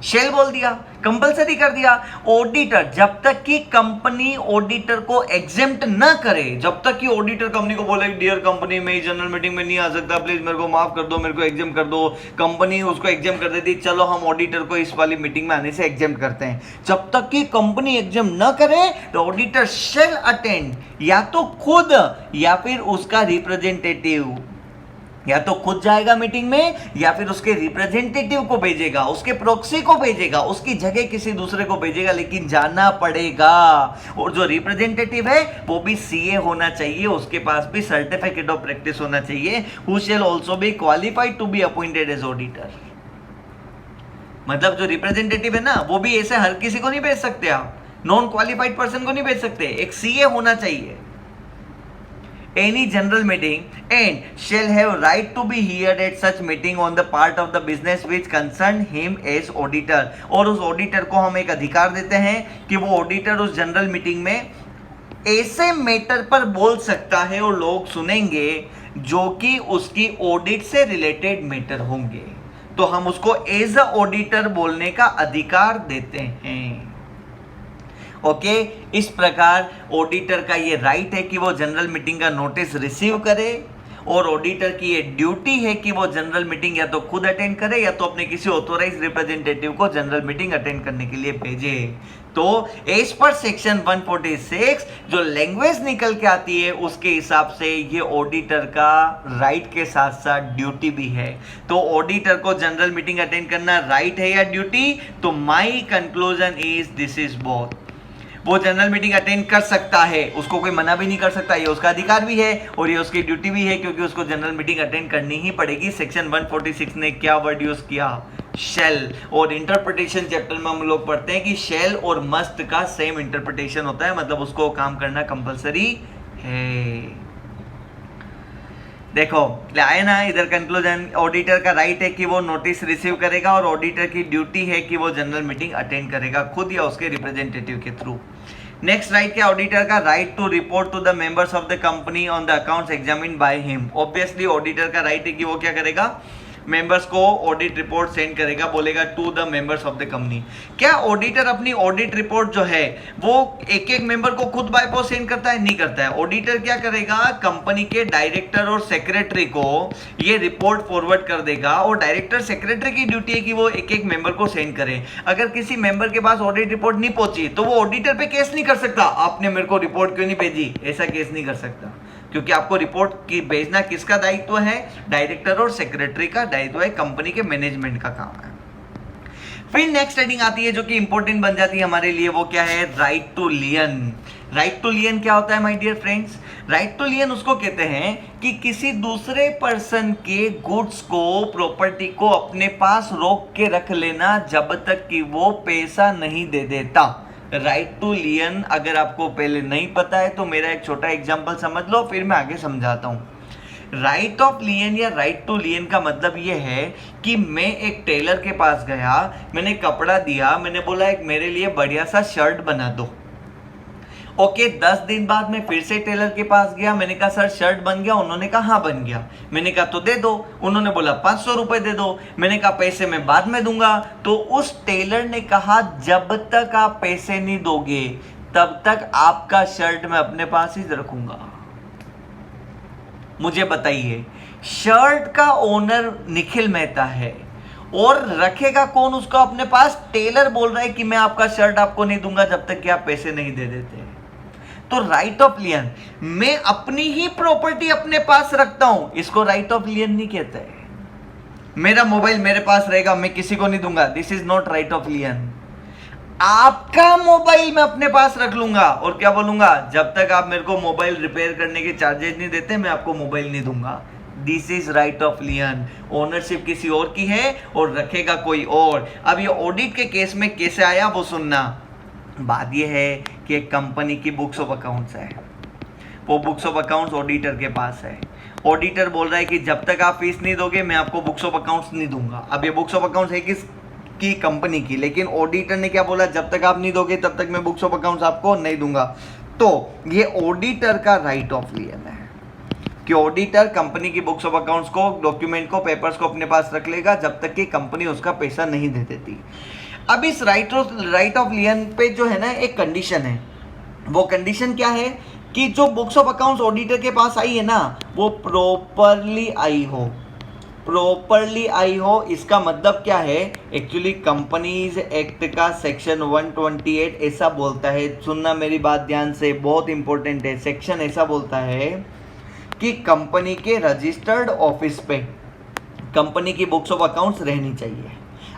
Shall बोल दिया, कंपलसरी कर दिया। ऑडिटर जब तक कि कंपनी ऑडिटर को एग्जेम्प्ट ना करे, जब तक कि ऑडिटर कंपनी को बोले डियर कंपनी में जनरल मीटिंग में नहीं आ सकता, प्लीज मेरे को माफ कर दो, मेरे को एग्जेम्प्ट कर दो, कंपनी उसको एग्जेम्प्ट कर देती, चलो हम ऑडिटर को इस वाली मीटिंग में आने से एग्जेम्प्ट करते हैं। जब तक कि कंपनी एग्जेम्प्ट ना करे तो ऑडिटर शेल अटेंड, या तो खुद या फिर उसका रिप्रेजेंटेटिव, या तो खुद जाएगा मीटिंग में या फिर उसके रिप्रेजेंटेटिव को भेजेगा, उसके प्रॉक्सी को भेजेगा, उसकी जगह किसी दूसरे को भेजेगा, लेकिन जाना पड़ेगा। और जो रिप्रेजेंटेटिव है वो भी सीए होना चाहिए, उसके पास भी सर्टिफिकेट ऑफ प्रैक्टिस होना चाहिए। Who shall also be qualified to be appointed as auditor. मतलब जो रिप्रेजेंटेटिव है ना, वो भी ऐसे हर किसी को नहीं भेज सकते आप, नॉन क्वालिफाइड पर्सन को नहीं भेज सकते, एक सीए होना चाहिए। Any general meeting and shall have right to be heard at such meeting on the part of the business which concern him as auditor। और उस ऑडिटर को हम एक अधिकार देते हैं कि वो ऑडिटर उस जनरल मीटिंग में ऐसे मैटर पर बोल सकता है और लोग सुनेंगे जो कि उसकी ऑडिट से रिलेटेड मैटर होंगे, तो हम उसको एज अ ऑडिटर बोलने का अधिकार देते हैं। ओके, इस प्रकार ऑडिटर का ये राइट है कि वो जनरल मीटिंग का नोटिस रिसीव करे, और ऑडिटर की ये ड्यूटी है कि वो जनरल मीटिंग या तो खुद अटेंड करे या तो अपने किसी ऑथोराइज रिप्रेजेंटेटिव को जनरल मीटिंग अटेंड करने के लिए भेजे। तो एज पर सेक्शन 146 जो लैंग्वेज निकल के आती है उसके हिसाब से ये ऑडिटर का राइट के साथ साथ ड्यूटी भी है। तो ऑडिटर को जनरल मीटिंग अटेंड करना राइट है या ड्यूटी? तो my conclusion is this is both. वो जनरल मीटिंग अटेंड कर सकता है, उसको कोई मना भी नहीं कर सकता, ये उसका अधिकार भी है और ये उसकी ड्यूटी भी है, क्योंकि उसको जनरल मीटिंग अटेंड करनी ही पड़ेगी। सेक्शन 146 ने क्या वर्ड यूज किया? शेल। और इंटरप्रिटेशन चैप्टर में हम लोग पढ़ते हैं कि शेल और मस्ट का सेम इंटरप्रिटेशन होता है, मतलब उसको काम करना कंपलसरी है। देखो आए ना इधर कंक्लूजन, ऑडिटर का राइट है कि वो नोटिस रिसीव करेगा और ऑडिटर की ड्यूटी है कि वो जनरल मीटिंग अटेंड करेगा खुद या उसके रिप्रेजेंटेटिव के थ्रू। नेक्स्ट राइट क्या? ऑडिटर का right to report to the members of the company on the accounts examined by him. Obviously auditor का राइट है कि वो क्या करेगा? मेंबर्स को ऑडिट रिपोर्ट सेंड करेगा, बोलेगा to the members of the company. क्या ऑडिटर अपनी ऑडिट रिपोर्ट जो है वो एक एक मेंबर को खुद बाय पोस्ट सेंड करता है? नहीं करता है। ऑडिटर क्या करेगा? कंपनी के डायरेक्टर और सेक्रेटरी को ये रिपोर्ट फॉरवर्ड कर देगा, और डायरेक्टर सेक्रेटरी की ड्यूटी है कि वो एक एक मेंबर को सेंड करे। अगर किसी मेंबर के पास ऑडिट रिपोर्ट नहीं पहुंची तो वो ऑडिटर पे केस नहीं कर सकता, आपने मेरे को रिपोर्ट क्यों नहीं भेजी, ऐसा केस नहीं कर सकता, क्योंकि आपको रिपोर्ट की भेजना किसका दायित्व है? डायरेक्टर और सेक्रेटरी का दायित्व है, कंपनी के मैनेजमेंट का काम है। फिर नेक्स्ट हेडिंग आती है जो कि इंपॉर्टेंट बन जाती है हमारे लिए, वो क्या है? Right to lien. Right to lien क्या होता है my dear friends? Right to lien उसको कहते हैं कि किसी दूसरे पर्सन के गुड्स को, प्रॉपर्टी को अपने पास रोक के रख लेना जब तक कि वो पैसा नहीं दे देता। राइट टू लियन अगर आपको पहले नहीं पता है तो मेरा एक छोटा एग्जांपल समझ लो, फिर मैं आगे समझाता हूं। राइट ऑफ लियन या राइट टू लियन का मतलब ये है कि मैं एक टेलर के पास गया, मैंने कपड़ा दिया, मैंने बोला एक मेरे लिए बढ़िया सा शर्ट बना दो। ओके, 10 दिन बाद मैं फिर से टेलर के पास गया, मैंने कहा सर शर्ट बन गया? उन्होंने कहा हाँ बन गया। मैंने कहा तो दे दो। उन्होंने बोला 500 रुपए दे दो। मैंने कहा पैसे मैं बाद में दूंगा। तो उस टेलर ने कहा जब तक आप पैसे नहीं दोगे तब तक आपका शर्ट मैं अपने पास ही रखूंगा। मुझे बताइए, शर्ट का ओनर निखिल मेहता है और रखेगा कौन उसको अपने पास? टेलर बोल रहा है कि मैं आपका शर्ट आपको नहीं दूंगा जब तक कि आप पैसे नहीं दे देते। तो राइट ऑफ लियन, मैं अपनी ही प्रॉपर्टी अपने पास रखता हूं, इसको राइट ऑफ लियन नहीं कहते हैं। मेरा मोबाइल मेरे पास रहेगा, मैं किसी को नहीं दूंगा, this is not right of लियन। आपका मोबाइल मैं अपने पास रख लूंगा और क्या बोलूंगा? जब तक आप मेरे को मोबाइल रिपेयर करने के चार्जेस नहीं देते मैं आपको मोबाइल नहीं दूंगा। This is right of लियन। Ownership किसी और की है और रखेगा कोई और। अब ये ऑडिट के केस में कैसे आया वो सुनना। बात ये है कि एक कंपनी की बुक्स ऑफ अकाउंट्स है, वो बुक्स ऑफ अकाउंट्स ऑडिटर के पास है। ऑडिटर बोल रहा है कि जब तक आप फीस नहीं दोगे मैं आपको बुक्स ऑफ अकाउंट्स नहीं दूंगा। अब ये बुक्स ऑफ अकाउंट्स है किसकी? कंपनी की। लेकिन ऑडिटर ने क्या बोला? जब तक आप नहीं दोगे तब तक मैं बुक्स ऑफ अकाउंट्स आपको नहीं दूंगा। तो ये ऑडिटर का राइट ऑफ लियन है कि ऑडिटर कंपनी की बुक्स ऑफ अकाउंट्स को, डॉक्यूमेंट को, पेपर्स को अपने पास रख लेगा जब तक कि कंपनी उसका पैसा नहीं दे देती। अब इस राइट ऑफ लियन पे जो है ना एक कंडीशन है। वो कंडीशन क्या है कि जो बुक्स ऑफ अकाउंट्स ऑडिटर के पास आई है ना वो प्रॉपरली आई हो। इसका मतलब क्या है, एक्चुअली कंपनीज एक्ट का सेक्शन 128 ऐसा बोलता है, सुनना मेरी बात ध्यान से, बहुत इंपॉर्टेंट है। सेक्शन ऐसा बोलता है कि कंपनी के रजिस्टर्ड ऑफिस पे कंपनी की बुक्स ऑफ अकाउंट्स रहनी चाहिए।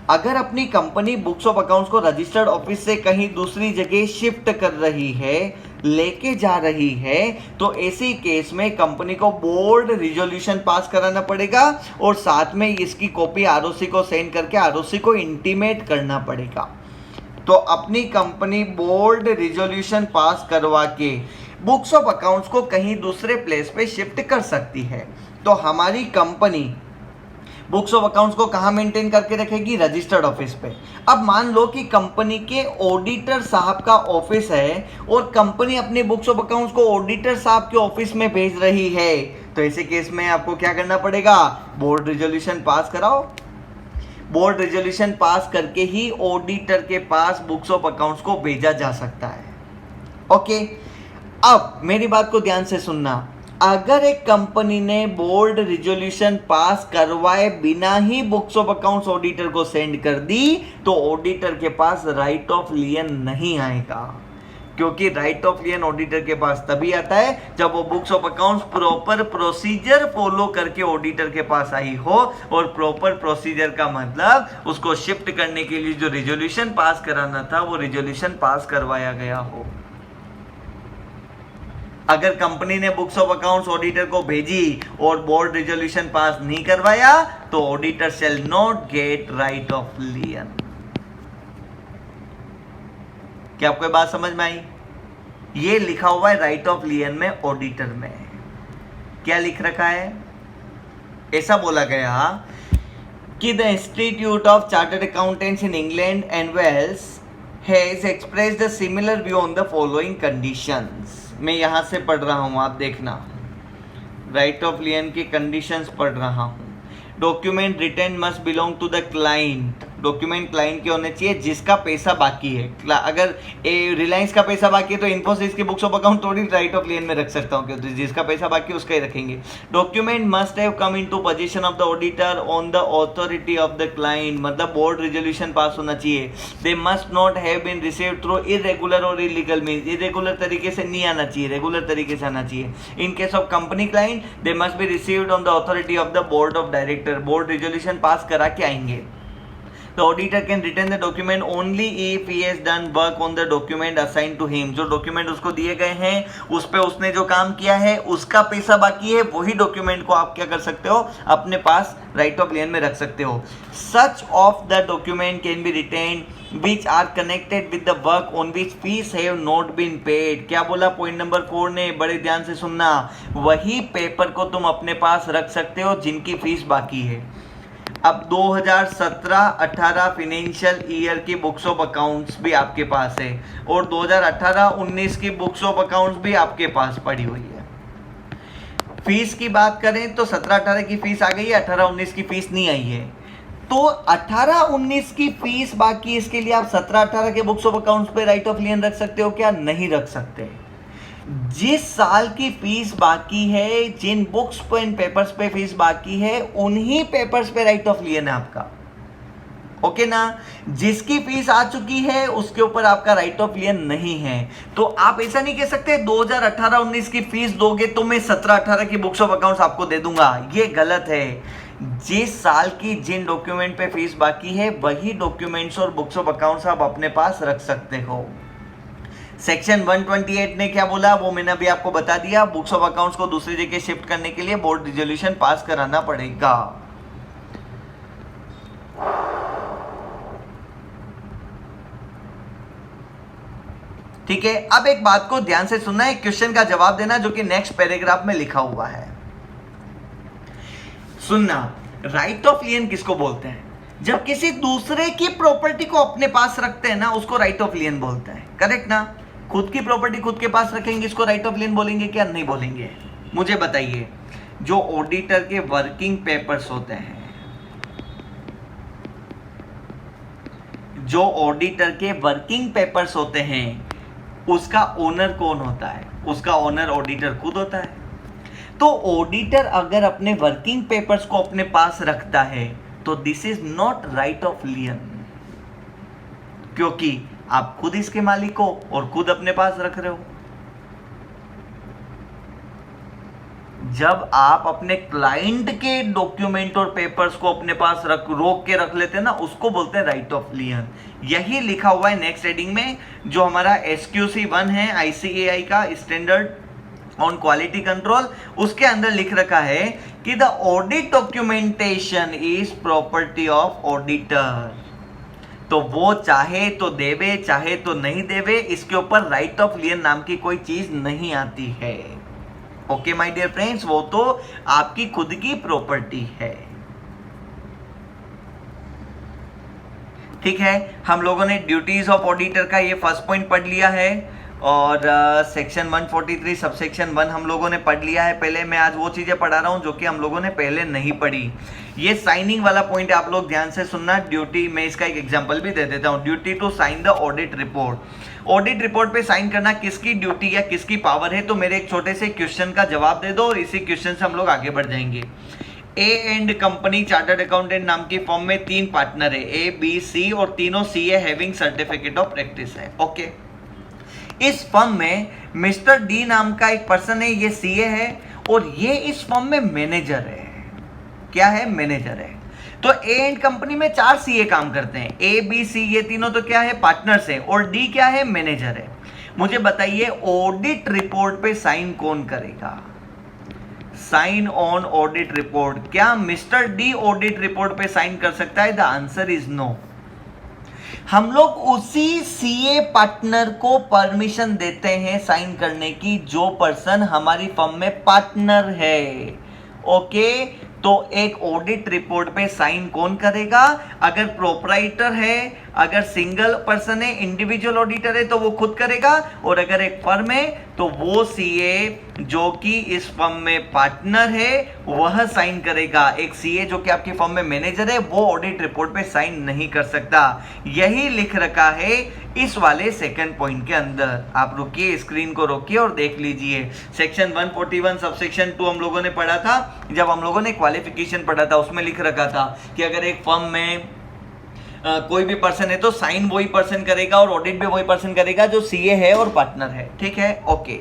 अगर अपनी कंपनी बुक्स ऑफ अकाउंट्स को रजिस्टर्ड ऑफिस से कहीं दूसरी जगह शिफ्ट कर रही है, लेके जा रही है, तो ऐसी केस में कंपनी को बोर्ड रिजोल्यूशन पास कराना पड़ेगा और साथ में इसकी कॉपी आरओसी को सेंड करके आरओसी को इंटीमेट करना पड़ेगा। तो अपनी कंपनी बोर्ड रिजोल्यूशन पास करवा के बुक्स ऑफ अकाउंट्स को कहीं दूसरे प्लेस पे शिफ्ट कर सकती है। तो हमारी कंपनी बुक्स ऑफ अकाउंट्स को कहाँ मेंटेन करके रखेगी, रजिस्टर्ड ऑफिस पे। अब मान लो कि कंपनी के ऑडिटर साहब का ऑफिस है और कंपनी अपने बुक्स ऑफ अकाउंट्स को ऑडिटर साहब के ऑफिस में भेज रही है, तो ऐसे केस में आपको क्या करना पड़ेगा, बोर्ड रिजोल्यूशन पास कराओ। बोर्ड रिजोल्यूशन पास करके ही ऑडिटर के पास बुक्स ऑफ अकाउंट्स को भेजा जा सकता है। ओके, अब मेरी बात को ध्यान से सुनना। अगर एक कंपनी ने बोर्ड रिजोल्यूशन पास करवाए बिना ही बुक्स ऑफ अकाउंट्स ऑडिटर को सेंड कर दी, तो ऑडिटर के पास राइट ऑफ लियन नहीं आएगा, क्योंकि राइट ऑफ लियन ऑडिटर के पास तभी आता है जब वो books of accounts proper procedure follow करके ऑडिटर के पास आई हो। और प्रॉपर प्रोसीजर का मतलब उसको शिफ्ट करने के लिए जो रिजोल्यूशन पास कराना था वो रिजोल्यूशन पास करवाया गया हो। अगर कंपनी ने बुक्स ऑफ अकाउंट्स ऑडिटर को भेजी और बोर्ड रिजोल्यूशन पास नहीं करवाया, तो auditor shall not get right of लियन। क्या आपको बात समझ में आई? ये लिखा हुआ है राइट ऑफ लियन में, ऑडिटर में क्या लिख रखा है, ऐसा बोला गया कि the institute of chartered accountants in England and Wales has expressed a similar view on the following conditions. मैं यहां से पढ़ रहा हूं, आप देखना, राइट ऑफ लियन की कंडीशंस पढ़ रहा हूं। Document return must belong to the client. Document client के होने चाहिए जिसका पैसा बाकी है। अगर रिलायंस का पैसा बाकी है तो इन्फोसिस की बुक्स ऑफ अकाउंट थोड़ी राइट ऑफ लियन में रख सकता हूँ, क्योंकि जिसका पैसा बाकी है उसका ही रखेंगे। Document must have come into position of the auditor on the authority of the client, मतलब बोर्ड रिजोल्यूशन पास होना चाहिए। They must not have been received through irregular और इलीगल मीन्स, इरेगुलर तरीके से नहीं आना चाहिए, रेगुलर तरीके से आना चाहिए। In case of company client they must be received on the authority of the board of director, board resolution पास करा के आएंगे। The auditor can return the document only if he has done work on the document assigned to him. जो डॉक्यूमेंट उसको दिए गए हैं उस पे उसने जो काम किया है उसका पैसा बाकी है, वही डॉक्यूमेंट को आप क्या कर सकते हो, अपने पास राइट ऑफ लियन में रख सकते हो। Such of the document can be retained which are connected with the work on which fees have not been paid। क्या बोला पॉइंट नंबर 4 ने, बड़े ध्यान से सुनना, वही पेपर को तुम अपने पास रख सकते हो जिनकी फीस बाकी है। अब 2017-18 फाइनेंशियल ईयर की बुक्स ऑफ अकाउंट्स भी आपके पास है और 2018-19 की बुक्स ऑफ अकाउंट्स भी आपके पास पड़ी हुई है। फीस की बात करें तो 17-18 की फीस आ गई है, 18-19 की फीस नहीं आई है। तो 18-19 की फीस बाकी, इसके लिए आप 17-18 के बुक्स ऑफ अकाउंट्स पे राइट ऑफ लियन रख सकते हो क्या? नहीं रख सकते। जिस साल की फीस बाकी है, जिन बुक्स पे एंड पेपर्स पे फीस बाकी है, उन्हीं पेपर्स पे राइट ऑफ लियन है आपका। ओके ना? जिसकी फीस आ चुकी है उसके ऊपर आपका राइट ऑफ लियन नहीं है। तो आप ऐसा नहीं कह सकते 2018-19 की फीस दोगे तो मैं 17-18 की बुक्स ऑफ अकाउंट्स आपको दे दूंगा, ये गलत है। जिस साल की जिन डॉक्यूमेंट पे फीस बाकी है वही डॉक्यूमेंट्स और बुक्स ऑफ अकाउंट्स आप अपने पास रख सकते हो। सेक्शन 128 ने क्या बोला वो मैंने अभी आपको बता दिया। बुक्स ऑफ अकाउंट्स को दूसरी जगह शिफ्ट करने के लिए बोर्ड रिजोल्यूशन पास कराना पड़ेगा। ठीक है, अब एक बात को ध्यान से सुनना है, क्वेश्चन का जवाब देना जो कि नेक्स्ट पैराग्राफ में लिखा हुआ है। सुनना, राइट ऑफ लियन किसको बोलते हैं? जब किसी दूसरे की प्रॉपर्टी को अपने पास रखते हैं ना, उसको राइट ऑफ लियन बोलते हैं। करेक्ट ना? खुद की प्रॉपर्टी खुद के पास रखेंगे, इसको राइट ऑफ लियन बोलेंगे क्या नहीं बोलेंगे? मुझे बताइए। जो ऑडिटर के वर्किंग पेपर्स होते हैं, जो ऑडिटर के वर्किंग पेपर्स होते हैं, उसका ओनर कौन होता है? उसका ओनर ऑडिटर खुद होता है। तो ऑडिटर अगर अपने वर्किंग पेपर्स को अपने पास रखता है तो this is not right of लियन, क्योंकि आप खुद इसके मालिक हो और खुद अपने पास रख रहे हो। जब आप अपने क्लाइंट के डॉक्यूमेंट और पेपर्स को अपने पास रोक के रख लेते हैं ना, उसको बोलते हैं राइट ऑफ लियन। यही लिखा हुआ है नेक्स्ट हेडिंग में, जो हमारा SQC 1 है ICAI का, स्टैंडर्ड ऑन क्वालिटी कंट्रोल, उसके अंदर लिख रखा है कि the audit documentation is property of auditor. तो वो चाहे तो देवे चाहे तो नहीं देवे, इसके ऊपर राइट ऑफ लियन नाम की कोई चीज नहीं आती है। ओके माय डियर फ्रेंड्स, वो तो आपकी खुद की प्रॉपर्टी है। ठीक है, हम लोगों ने ड्यूटीज ऑफ ऑडिटर का ये फर्स्ट पॉइंट पढ़ लिया है, और सेक्शन 143 सबसेक्शन 1 हम लोगों ने पढ़ लिया है पहले। मैं आज वो चीजें पढ़ा रहा हूं जो कि हम लोगों ने पहले नहीं पढ़ी। ये साइनिंग वाला पॉइंट आप लोग ध्यान से सुनना। ड्यूटी, मैं इसका एक एग्जांपल भी दे देता हूं। Duty to sign the audit report. Audit report पे साइन करना किसकी ड्यूटी या किसकी पावर है? तो मेरे एक छोटे से क्वेश्चन का जवाब दे दो और इसी क्वेश्चन से हम लोग आगे बढ़ जाएंगे। A and company chartered accountant नाम की फर्म में 3 पार्टनर है, A, B, C, और तीनों CA having certificate of practice है। ओके, इस फर्म में मिस्टर डी नाम का एक पर्सन है, ये CA है, और ये इस फर्म में मैनेजर है। क्या है? मैनेजर है। तो ए एंड कंपनी में 4 CA काम करते हैं। A, B, C ये तीनों तो क्या है? पार्टनर्स है, और D क्या है? मैनेजर है। मुझे बताइए ऑडिट रिपोर्ट पे साइन कौन करेगा? Sign on audit report. क्या मिस्टर डी ऑडिट रिपोर्ट पे साइन कर सकता है? The answer is no. हम लोग उसी CA पार्टनर को परमिशन देते हैं साइन करने की, जो पर्सन हमारी फर्म में पार्टनर है। ओके, तो एक ऑडिट रिपोर्ट पे साइन कौन करेगा? अगर प्रोप्राइटर है, अगर सिंगल पर्सन है, इंडिविजुअल ऑडिटर है, तो वो खुद करेगा, और अगर एक फर्म है तो वो CA जो कि इस फर्म में पार्टनर है वह साइन करेगा। एक CA जो कि आपकी फर्म में मैनेजर है वो ऑडिट रिपोर्ट पे साइन नहीं कर सकता। यही लिख रखा है इस वाले सेकंड पॉइंट के अंदर। आप रुकिए, स्क्रीन को रोकिए और देख लीजिए। सेक्शन 141 सबसेक्शन 2 हम लोगों ने पढ़ा था, जब हम लोगों ने क्वालिफिकेशन पढ़ा था, उसमें लिख रखा था कि अगर एक फर्म में कोई भी पर्सन है तो साइन वही पर्सन करेगा और ऑडिट भी वही पर्सन करेगा जो CA है और पार्टनर है। ठीक है, ओके।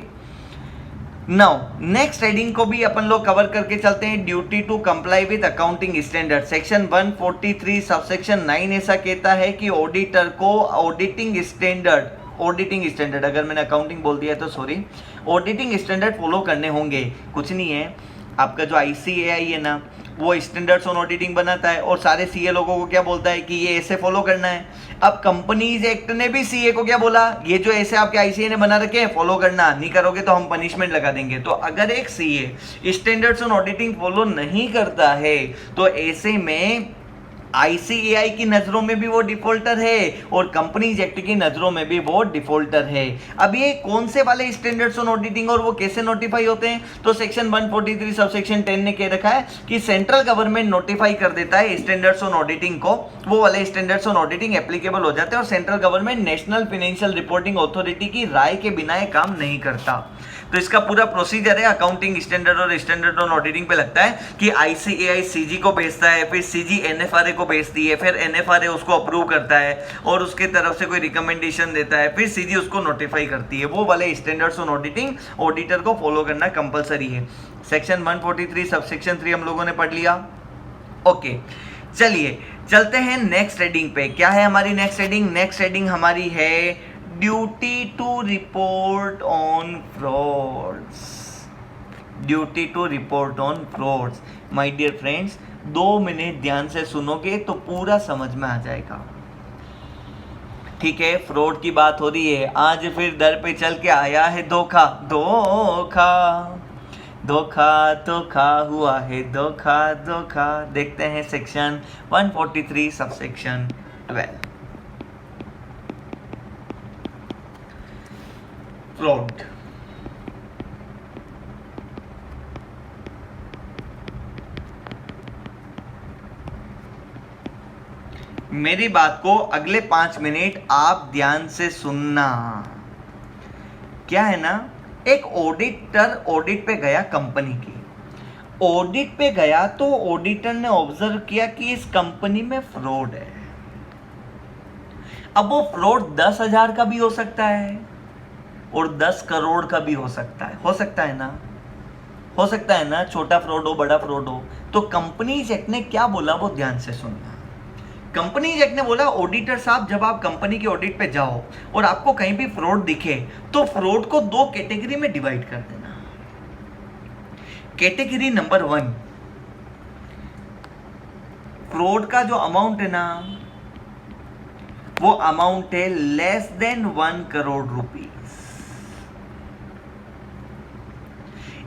नाउ नेक्स्ट हेडिंग को भी अपन लोग कवर करके चलते हैं। Duty to comply with accounting standard. Section 143 subsection 9 ऐसा कहता है कि ऑडिटर को ऑडिटिंग स्टैंडर्ड, अगर मैंने अकाउंटिंग बोल दिया तो सॉरी, ऑडिटिंग स्टैंडर्ड फॉलो करने होंगे। कुछ नहीं है, आपका जो ICAI है ना, वो स्टैंडर्ड्स ऑन ऑडिटिंग बनाता है और सारे CA लोगों को क्या बोलता है कि ये ऐसे फॉलो करना है। अब कंपनीज एक्ट ने भी CA को क्या बोला? ये जो ऐसे आपके ICAI ने बना रखे हैं फॉलो करना, नहीं करोगे तो हम पनिशमेंट लगा देंगे। तो अगर एक CA standards on auditing follow नहीं करता है तो ऐसे में ICAI की नजरों में भी वो डिफॉल्टर है और कंपनीज एक्ट की नजरों में भी वो डिफॉल्टर है। अब ये कौन से वाले स्टैंडर्ड्स ऑन ऑडिटिंग और वो कैसे नोटिफाई होते हैं? तो सेक्शन 143 सबसेक्शन 10 ने कह रखा है कि सेंट्रल गवर्नमेंट नोटिफाई कर देता है स्टैंडर्ड्स ऑन ऑडिटिंग को, वो वाले स्टैंडर्ड्स ऑन ऑडिटिंग एप्लीकेबल हो जाते हैं, और central government national financial reporting authority की राय के बिना ये काम नहीं करता। तो इसका पूरा प्रोसीजर है अकाउंटिंग स्टैंडर्ड और स्टैंडर्ड ऑन ऑडिटिंग पे लगता है कि ICAI CG को भेजता है, फिर CG NFRA को भेजती है, फिर NFRA उसको अप्रूव करता है और उसके तरफ से कोई रिकमेंडेशन देता है, फिर CG उसको नोटिफाई करती है। वो वाले स्टैंडर्ड्स ऑन ऑडिटिंग ऑडिटर को फॉलो करना कंपलसरी है। सेक्शन 143 सबसेक्शन 3 हम लोगों ने पढ़ लिया। ओके, चलिए चलते हैं नेक्स्ट हेडिंग पे। क्या है हमारी नेक्स्ट हेडिंग? नेक्स्ट हेडिंग हमारी है duty to report on frauds. Duty to report on frauds. My dear friends, 2 minute ध्यान से सुनोगे तो पूरा समझ में आ जाएगा। ठीक है, फ्रॉड की बात हो रही है, आज फिर दर पे चल के आया है धोखा। धोखा धोखा धोखा हुआ है, धोखा धोखा। देखते हैं सेक्शन 143 सबसेक्शन 12। फ्रॉड। मेरी बात को अगले 5 मिनट आप ध्यान से सुनना। क्या है ना, एक ऑडिटर ऑडिट पे गया कंपनी की, ऑडिट पे गया तो ऑडिटर ने ऑब्जर्व किया कि इस कंपनी में फ्रॉड है। अब वो फ्रॉड 10,000 का भी हो सकता है और 10 करोड़ का भी हो सकता है ना, हो सकता है ना, छोटा फ्रॉड हो बड़ा फ्रॉड हो। तो कंपनीज एक्ट ने क्या बोला वो ध्यान से सुनना। कंपनीज एक्ट ने बोला ऑडिटर साहब जब आप कंपनी के ऑडिट पे जाओ और आपको कहीं भी फ्रॉड दिखे तो फ्रॉड को 2 कैटेगरी में डिवाइड कर देना। कैटेगरी नंबर 1, फ्रॉड का जो अमाउंट है ना वो अमाउंट है लेस देन 1 करोड़ रुपीस,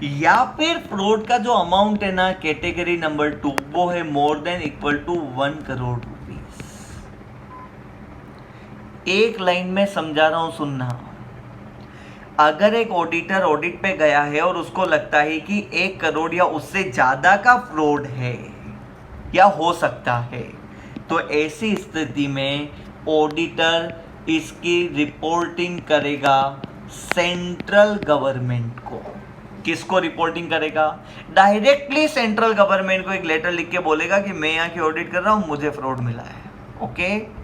या फिर फ्रॉड का जो अमाउंट है ना कैटेगरी नंबर 2 वो है more than equal to 1 crore rupees. एक लाइन में समझा रहा हूं, सुनना। अगर एक ऑडिटर ऑडिट पे गया है और उसको लगता है कि 1 करोड़ या उससे ज्यादा का फ्रॉड है या हो सकता है, तो ऐसी स्थिति में ऑडिटर इसकी रिपोर्टिंग करेगा सेंट्रल गवर्नमेंट को। किसको रिपोर्टिंग करेगा? डायरेक्टली सेंट्रल गवर्नमेंट को एक लेटर लिख के बोलेगा कि मैं यहाँ की ऑडिट कर रहा हूं, मुझे फ्रॉड मिला है। ओके,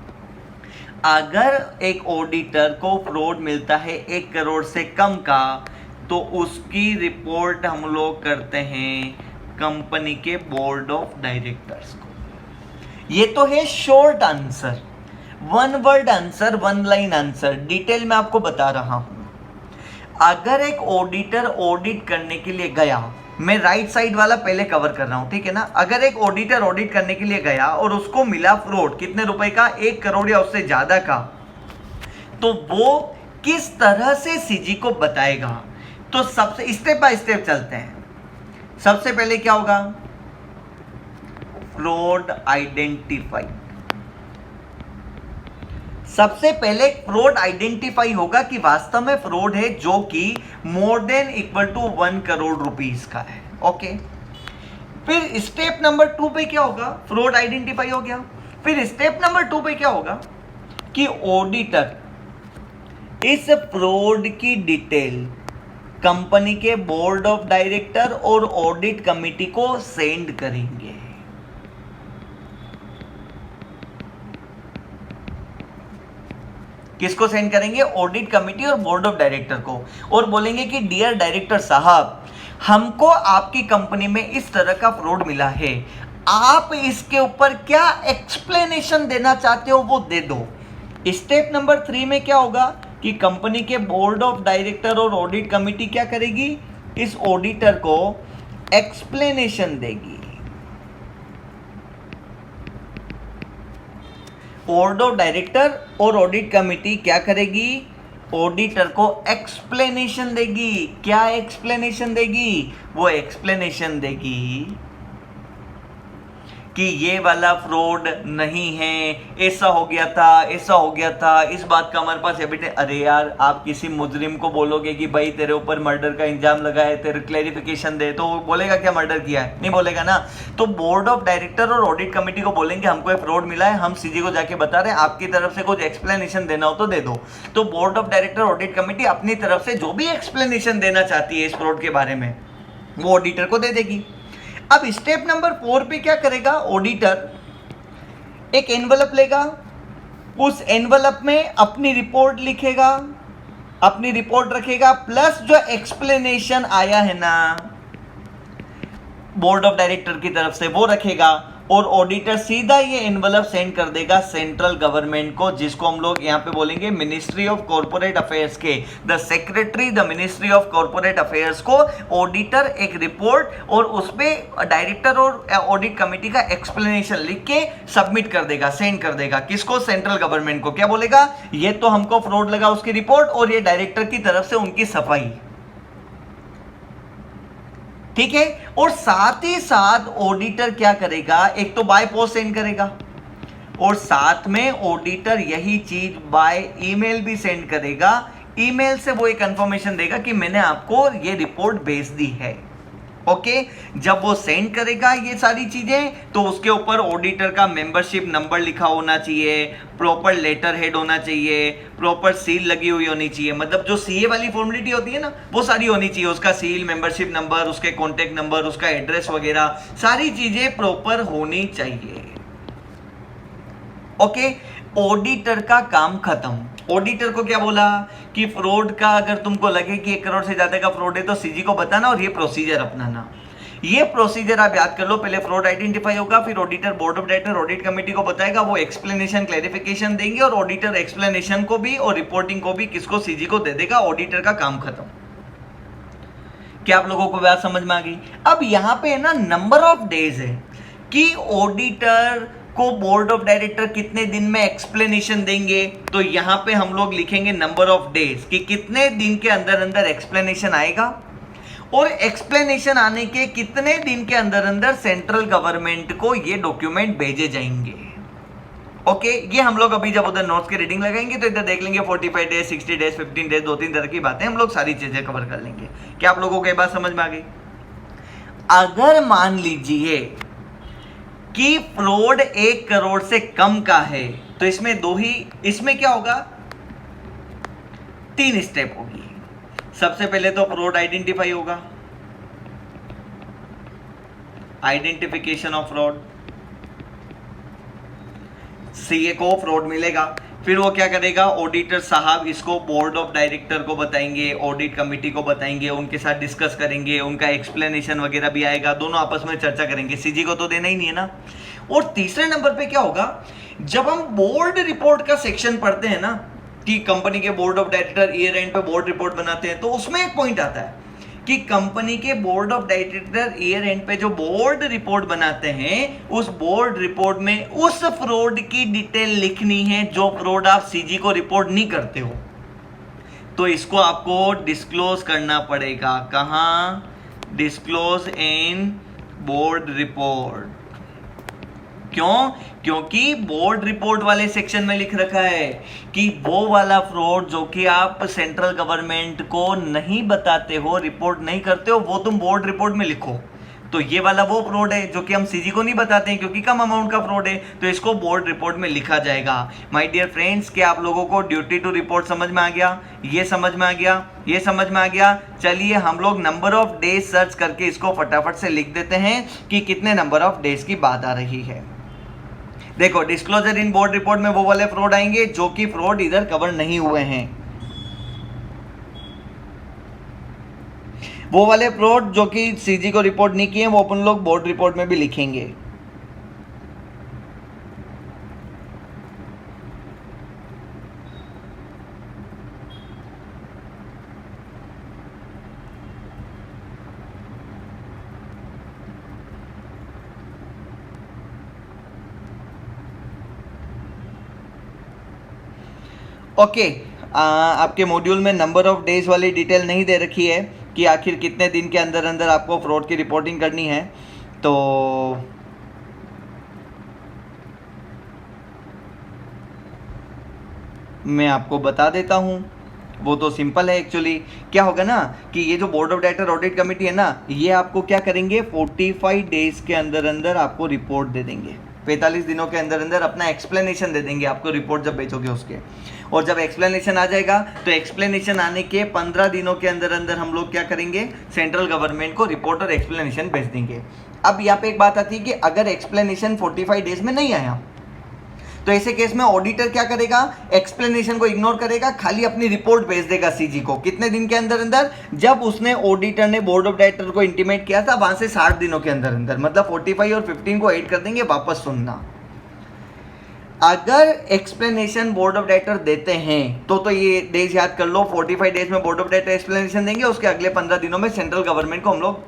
अगर एक ऑडिटर को फ्रॉड मिलता है 1 करोड़ से कम का, तो उसकी रिपोर्ट हम लोग करते हैं कंपनी के बोर्ड ऑफ डायरेक्टर्स को। ये तो है short answer, 1 word answer, 1 line answer. Detail में आपको बता रहा हूं। अगर एक ऑडिटर ऑडिट करने के लिए गया, मैं राइट साइड वाला पहले कवर कर रहा हूं, ठीक है ना। अगर एक ऑडिटर ऑडिट करने के लिए गया और उसको मिला फ्रॉड कितने रुपए का, 1 करोड़ या उससे ज्यादा का, तो वो किस तरह से सीजी को बताएगा? तो सबसे स्टेप बाय स्टेप चलते हैं। सबसे पहले क्या होगा? Fraud identify. सबसे पहले फ्रॉड आइडेंटिफाई होगा कि वास्तव में फ्रॉड है जो कि more than equal to 1 crore rupees का है। ओके, फिर स्टेप नंबर 2 पे क्या होगा? फ्रॉड आइडेंटिफाई हो गया। फिर स्टेप नंबर 2 पे क्या होगा कि ऑडिटर इस फ्रॉड की डिटेल कंपनी के बोर्ड ऑफ डायरेक्टर और ऑडिट कमिटी को सेंड करेंगे। किसको सेंड करेंगे? ऑडिट कमिटी और बोर्ड ऑफ डायरेक्टर को, और बोलेंगे कि डियर डायरेक्टर साहब, हमको आपकी कंपनी में इस तरह का फ्रॉड मिला है, आप इसके ऊपर क्या एक्सप्लेनेशन देना चाहते हो वो दे दो। स्टेप नंबर 3 में क्या होगा कि कंपनी के बोर्ड ऑफ डायरेक्टर और ऑडिट कमिटी क्या करेगी? इस ऑडिटर को एक्सप्लेनेशन देगी। बोर्ड ऑफ डायरेक्टर और ऑडिट कमिटी क्या करेगी? ऑडिटर को एक्सप्लेनेशन देगी। क्या एक्सप्लेनेशन देगी? वो एक्सप्लेनेशन देगी कि ये वाला फ्रॉड नहीं है, ऐसा हो गया था, ऐसा हो गया था, इस बात का हमारे पास एविडेंस। अरे यार, आप किसी मुजरिम को बोलोगे कि भाई तेरे ऊपर मर्डर का इल्जाम लगा है, तेरे क्लैरिफिकेशन दे, तो वो बोलेगा क्या मर्डर किया है? नहीं बोलेगा ना। तो बोर्ड ऑफ डायरेक्टर और ऑडिट कमेटी को बोलेंगे हमको एक फ्रॉड मिला है, हम सीजी को जाके बता रहे हैं, आपकी तरफ से कुछ एक्सप्लेनेशन देना हो तो दे दो। तो board of director audit committee अपनी तरफ से जो भी एक्सप्लेनेशन देना चाहती है इस फ्रॉड के बारे में, वो ऑडिटर को दे देगी। अब स्टेप नंबर 4 पे क्या करेगा? ऑडिटर एक एनवलप लेगा, उस एनवलप में अपनी रिपोर्ट लिखेगा, अपनी रिपोर्ट रखेगा, प्लस जो एक्सप्लेनेशन आया है ना बोर्ड ऑफ डायरेक्टर की तरफ से वो रखेगा, और ऑडिटर सीधा ये एनवलप सेंड कर देगा सेंट्रल गवर्नमेंट को, जिसको हम लोग यहाँ पे बोलेंगे मिनिस्ट्री ऑफ कॉर्पोरेट अफेयर्स के the secretary the ministry of corporate affairs को ऑडिटर एक रिपोर्ट और उसपे डायरेक्टर और ऑडिट कमेटी का एक्सप्लेनेशन लिख के सबमिट कर देगा, सेंड कर देगा। किसको? सेंट्रल गवर्नमेंट को। क्या बोलेगा? ये तो हमको फ्रॉड लगा, उसकी रिपोर्ट, और ये डायरेक्टर की तरफ से उनकी सफाई। ठीक है। और साथ ही साथ ऑडिटर क्या करेगा? एक तो बाय पोस्ट सेंड करेगा, और साथ में ऑडिटर यही चीज बाय ईमेल भी सेंड करेगा ईमेल से वो एक कंफर्मेशन देगा कि मैंने आपको ये रिपोर्ट भेज दी है। ओके, जब वो सेंड करेगा ये सारी चीजें तो उसके ऊपर ऑडिटर का मेंबरशिप नंबर लिखा होना चाहिए, प्रॉपर लेटर हेड होना चाहिए, प्रॉपर सील लगी हुई होनी चाहिए। मतलब जो सीए वाली फॉर्मेलिटी होती है ना, वो सारी होनी चाहिए। उसका सील, मेंबरशिप नंबर, उसके कॉन्टेक्ट नंबर, उसका एड्रेस वगैरह सारी चीजें प्रॉपर होनी चाहिए। ओके, ऑडिटर का काम खत्म। ऑडिटर को क्या बोला कि फ्रॉड का अगर तुमको लगे कि 1 करोड़ से ज्यादा का फ्रॉड है तो सीजी को बताना और ये प्रोसीजर अपनाना। ये प्रोसीजर आप याद कर लो। पहले फ्रॉड आइडेंटिफाई होगा, फिर auditor board of director audit committee को बताएगा, वो एक्सप्लेनेशन क्लैरिफिकेशन देंगे और ऑडिटर एक्सप्लेनेशन को भी और रिपोर्टिंग को भी किसको, सीजी को दे देगा। ऑडिटर का काम खत्म। क्या आप लोगों को बात समझ में आ गई? अब यहां पे ना नंबर ऑफ डेज है कि ऑडिटर को बोर्ड ऑफ डायरेक्टर कितने दिन में एक्सप्लेनेशन देंगे। तो यहां पे हम लोग लिखेंगे नंबर ऑफ डेज कि कितने दिन के अंदर अंदर एक्सप्लेनेशन आएगा और एक्सप्लेनेशन आने के कितने दिन के अंदर अंदर सेंट्रल गवर्नमेंट को ये डॉक्यूमेंट भेजे जाएंगे। ओके, ये हम लोग अभी जब उधर नोट्स की रीडिंग लगाएंगे तो इधर देख लेंगे 45 डेज, 60 डेज, 15 डेज, 2-3 तरह की बातें हम लोग सारी चीजें कवर कर लेंगे। क्या आप लोगों को ये बात समझ में आ गई? अगर मान लीजिए कि फ्रॉड 1 करोड़ से कम का है तो इसमें क्या होगा, 3 स्टेप होगी। सबसे पहले तो फ्रॉड आइडेंटिफाई होगा, आइडेंटिफिकेशन ऑफ फ्रॉड, सीए को फ्रॉड मिलेगा। फिर वो क्या करेगा, ऑडिटर साहब इसको बोर्ड ऑफ डायरेक्टर को बताएंगे, ऑडिट कमेटी को बताएंगे, उनके साथ डिस्कस करेंगे, उनका एक्सप्लेनेशन वगैरह भी आएगा, दोनों आपस में चर्चा करेंगे। सीजी को तो देना ही नहीं है ना। और तीसरे नंबर पे क्या होगा, जब हम बोर्ड रिपोर्ट का सेक्शन पढ़ते हैं ना कि कंपनी के board of director year and पे बोर्ड रिपोर्ट बनाते हैं, तो उसमें एक पॉइंट आता है कि कंपनी के board of director year and पे जो बोर्ड रिपोर्ट बनाते हैं, उस बोर्ड रिपोर्ट में उस फ्रॉड की डिटेल लिखनी है जो फ्रॉड आप सीजी को रिपोर्ट नहीं करते हो। तो इसको आपको डिस्क्लोज करना पड़ेगा। कहां? Disclose in board report. क्यों? क्योंकि बोर्ड रिपोर्ट वाले सेक्शन में लिख रखा है कि वो वाला फ्रॉड जो कि आप सेंट्रल गवर्नमेंट को नहीं बताते हो, रिपोर्ट नहीं करते हो, वो तुम बोर्ड रिपोर्ट में लिखो। तो ये वाला वो फ्रॉड है जो कि हम सीजी को नहीं बताते हैं क्योंकि कम अमाउंट का फ्रॉड है, तो इसको बोर्ड रिपोर्ट में लिखा जाएगा। माय डियर फ्रेंड्स, क्या आप लोगों को ड्यूटी टू रिपोर्ट समझ में आ गया? ये समझ में आ गया? ये समझ में आ गया? चलिए हम लोग नंबर ऑफ डेज सर्च करके इसको फटाफट से लिख देते हैं कि कितने नंबर ऑफ डेज की बात आ रही है। देखो, डिस्क्लोजर इन बोर्ड रिपोर्ट में वो वाले फ्रॉड आएंगे जो कि फ्रॉड इधर कवर नहीं हुए हैं। वो वाले फ्रॉड जो कि सीजी को रिपोर्ट नहीं किए वो अपन लोग बोर्ड रिपोर्ट में भी लिखेंगे। ओके, आपके मॉड्यूल में नंबर ऑफ डेज वाली डिटेल नहीं दे रखी है कि आखिर कितने दिन के अंदर अंदर आपको फ्रॉड की रिपोर्टिंग करनी है। तो मैं आपको बता देता हूँ, वो तो सिंपल है। एक्चुअली क्या होगा ना कि ये जो board of director audit committee है ना, ये आपको क्या करेंगे, 45 डेज के अंदर अंदर आपको रिपोर्ट दे देंगे। 45 दिनों के अंदर अंदर अपना एक्सप्लेनेशन दे देंगे आपको, रिपोर्ट जब भेजोगे उसके। और जब एक्सप्लेनेशन आ जाएगा तो एक्सप्लेनेशन आने के 15 दिनों के अंदर अंदर हम लोग क्या करेंगे, सेंट्रल गवर्नमेंट को रिपोर्ट और एक्सप्लेनेशन भेज देंगे। अब यहाँ पे एक बात आती है कि अगर एक्सप्लेनेशन 45 डेज में नहीं आया तो ऐसे केस में ऑडिटर क्या करेगा, एक्सप्लेनेशन को इग्नोर करेगा, खाली अपनी रिपोर्ट भेज देगा सीजी को। कितने दिन के अंदर अंदर? जब उसने, ऑडिटर ने बोर्ड ऑफ डायरेक्टर को इंटीमेट किया था वहां से 60 दिनों के अंदर अंदर, मतलब 45 और 15 को ऐड कर देंगे, वापस सुनना। अगर एक्सप्लेनेशन बोर्ड ऑफ डायरेक्टर देते हैं तो ये डेज याद कर लो, 45 डेज में बोर्ड ऑफ डायरेक्टर एक्सप्लेनेशन देंगे, उसके अगले 15 दिनों में सेंट्रल गवर्नमेंट को हम लोग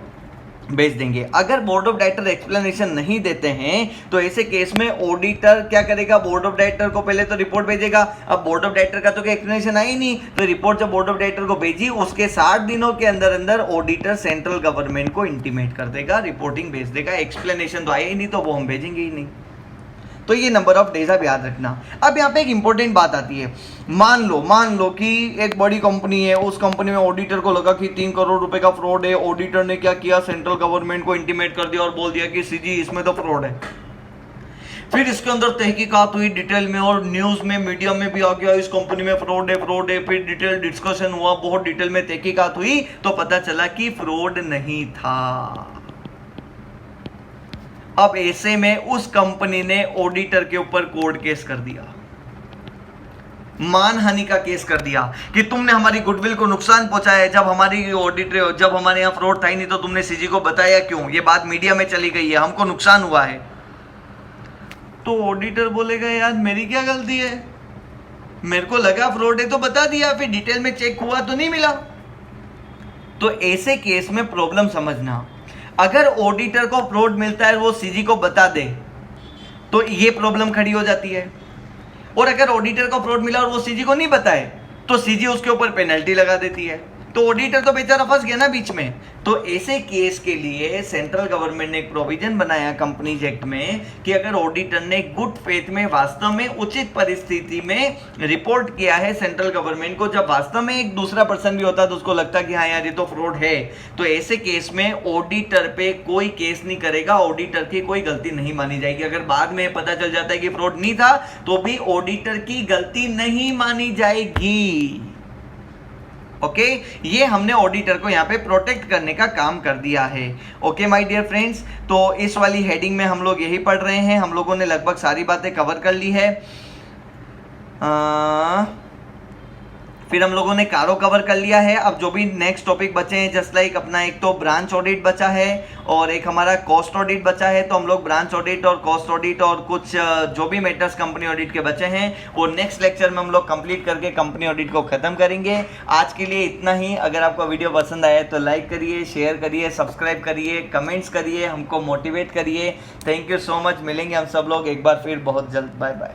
भेज देंगे। अगर बोर्ड ऑफ डायरेक्टर एक्सप्लेनेशन नहीं देते हैं तो ऐसे केस में ऑडिटर क्या करेगा, बोर्ड ऑफ डायरेक्टर को पहले तो रिपोर्ट भेजेगा। अब बोर्ड ऑफ डायरेक्टर का तो कोई एक्सप्लेनेशन आई नहीं, तो रिपोर्ट जब बोर्ड ऑफ डायरेक्टर को भेजी उसके 60 दिनों के अंदर अंदर ऑडिटर सेंट्रल गवर्नमेंट को इंटीमेट कर देगा, रिपोर्टिंग भेज देगा। एक्सप्लेनेशन तो आया ही नहीं तो वो हम भेजेंगे ही नहीं। तो ये नंबर ऑफ डेज आप याद रखना। अब यहाँ पे एक इंपॉर्टेंट बात आती है, मान लो कि एक बड़ी कंपनी है, उस कंपनी में ऑडिटर को लगा कि 3 करोड़ रुपए का फ्रॉड है। ऑडिटर ने क्या किया, सेंट्रल गवर्नमेंट को इंटीमेट कर दिया और बोल दिया कि सीजी इसमें तो फ्रॉड है। फिर इसके अंदर तहकीकात हुई डिटेल में और न्यूज में मीडिया में भी आ गया इस कंपनी में फ्रॉड है। फिर डिटेल डिस्कशन हुआ, बहुत डिटेल में तहकीकात हुई, तो पता चला कि फ्रॉड नहीं था। अब ऐसे में उस कंपनी ने ऑडिटर के ऊपर कोर्ट केस कर दिया, मानहानि का केस कर दिया कि तुमने हमारी गुडविल को नुकसान पहुंचाया है। जब हमारी ऑडिटर, जब हमारे यहां फ्रॉड था ही नहीं तो तुमने सीजी को बताया क्यों? ये बात मीडिया में चली गई है, हमको नुकसान हुआ है। तो ऑडिटर बोलेगा यार मेरी क्या गलती है, मेरे को लगा फ्रॉड है तो बता दिया, फिर डिटेल में चेक हुआ तो नहीं मिला। तो ऐसे केस में प्रॉब्लम समझना, अगर ऑडिटर को फ्रॉड मिलता है वो सीजी को बता दे तो ये प्रॉब्लम खड़ी हो जाती है। और अगर ऑडिटर को फ्रॉड मिला और वो सीजी को नहीं बताए तो सीजी उसके ऊपर पेनल्टी लगा देती है, तो ऑडिटर तो बेचारा फंस गया ना बीच में। तो ऐसे केस के लिए सेंट्रल गवर्नमेंट ने एक प्रोविजन बनाया कंपनीज एक्ट में कि अगर ऑडिटर ने गुड फेथ में वास्तव में उचित परिस्थिति में रिपोर्ट किया है सेंट्रल गवर्नमेंट को, जब वास्तव में एक दूसरा पर्सन भी होता तो उसको लगता कि हाँ यार ये तो फ्रॉड है, तो ऐसे केस में ऑडिटर पे कोई केस नहीं करेगा, ऑडिटर की कोई गलती नहीं मानी जाएगी। अगर बाद में पता चल जाता है कि फ्रॉड नहीं था तो भी ऑडिटर की गलती नहीं मानी जाएगी। ओके, ये हमने ऑडिटर को यहाँ पे प्रोटेक्ट करने का काम कर दिया है। ओके माय डियर फ्रेंड्स, तो इस वाली हेडिंग में हम लोग यही पढ़ रहे हैं, हम लोगों ने लगभग सारी बातें कवर कर ली है। फिर हम लोगों ने कारो कवर कर लिया है। अब जो भी नेक्स्ट टॉपिक बचे हैं, जस्ट लाइक अपना एक तो ब्रांच ऑडिट बचा है और एक हमारा कॉस्ट ऑडिट बचा है, तो हम लोग ब्रांच ऑडिट और कॉस्ट ऑडिट और कुछ जो भी मैटर्स कंपनी ऑडिट के बचे हैं वो नेक्स्ट लेक्चर में हम लोग कंप्लीट करके कंपनी ऑडिट को खत्म करेंगे। आज के लिए इतना ही। अगर आपको वीडियो पसंद आया तो लाइक करिए, शेयर करिए, सब्सक्राइब करिए, कमेंट्स करिए, हमको मोटिवेट करिए। Thank you so much. मिलेंगे हम सब लोग एक बार फिर बहुत जल्द। Bye bye.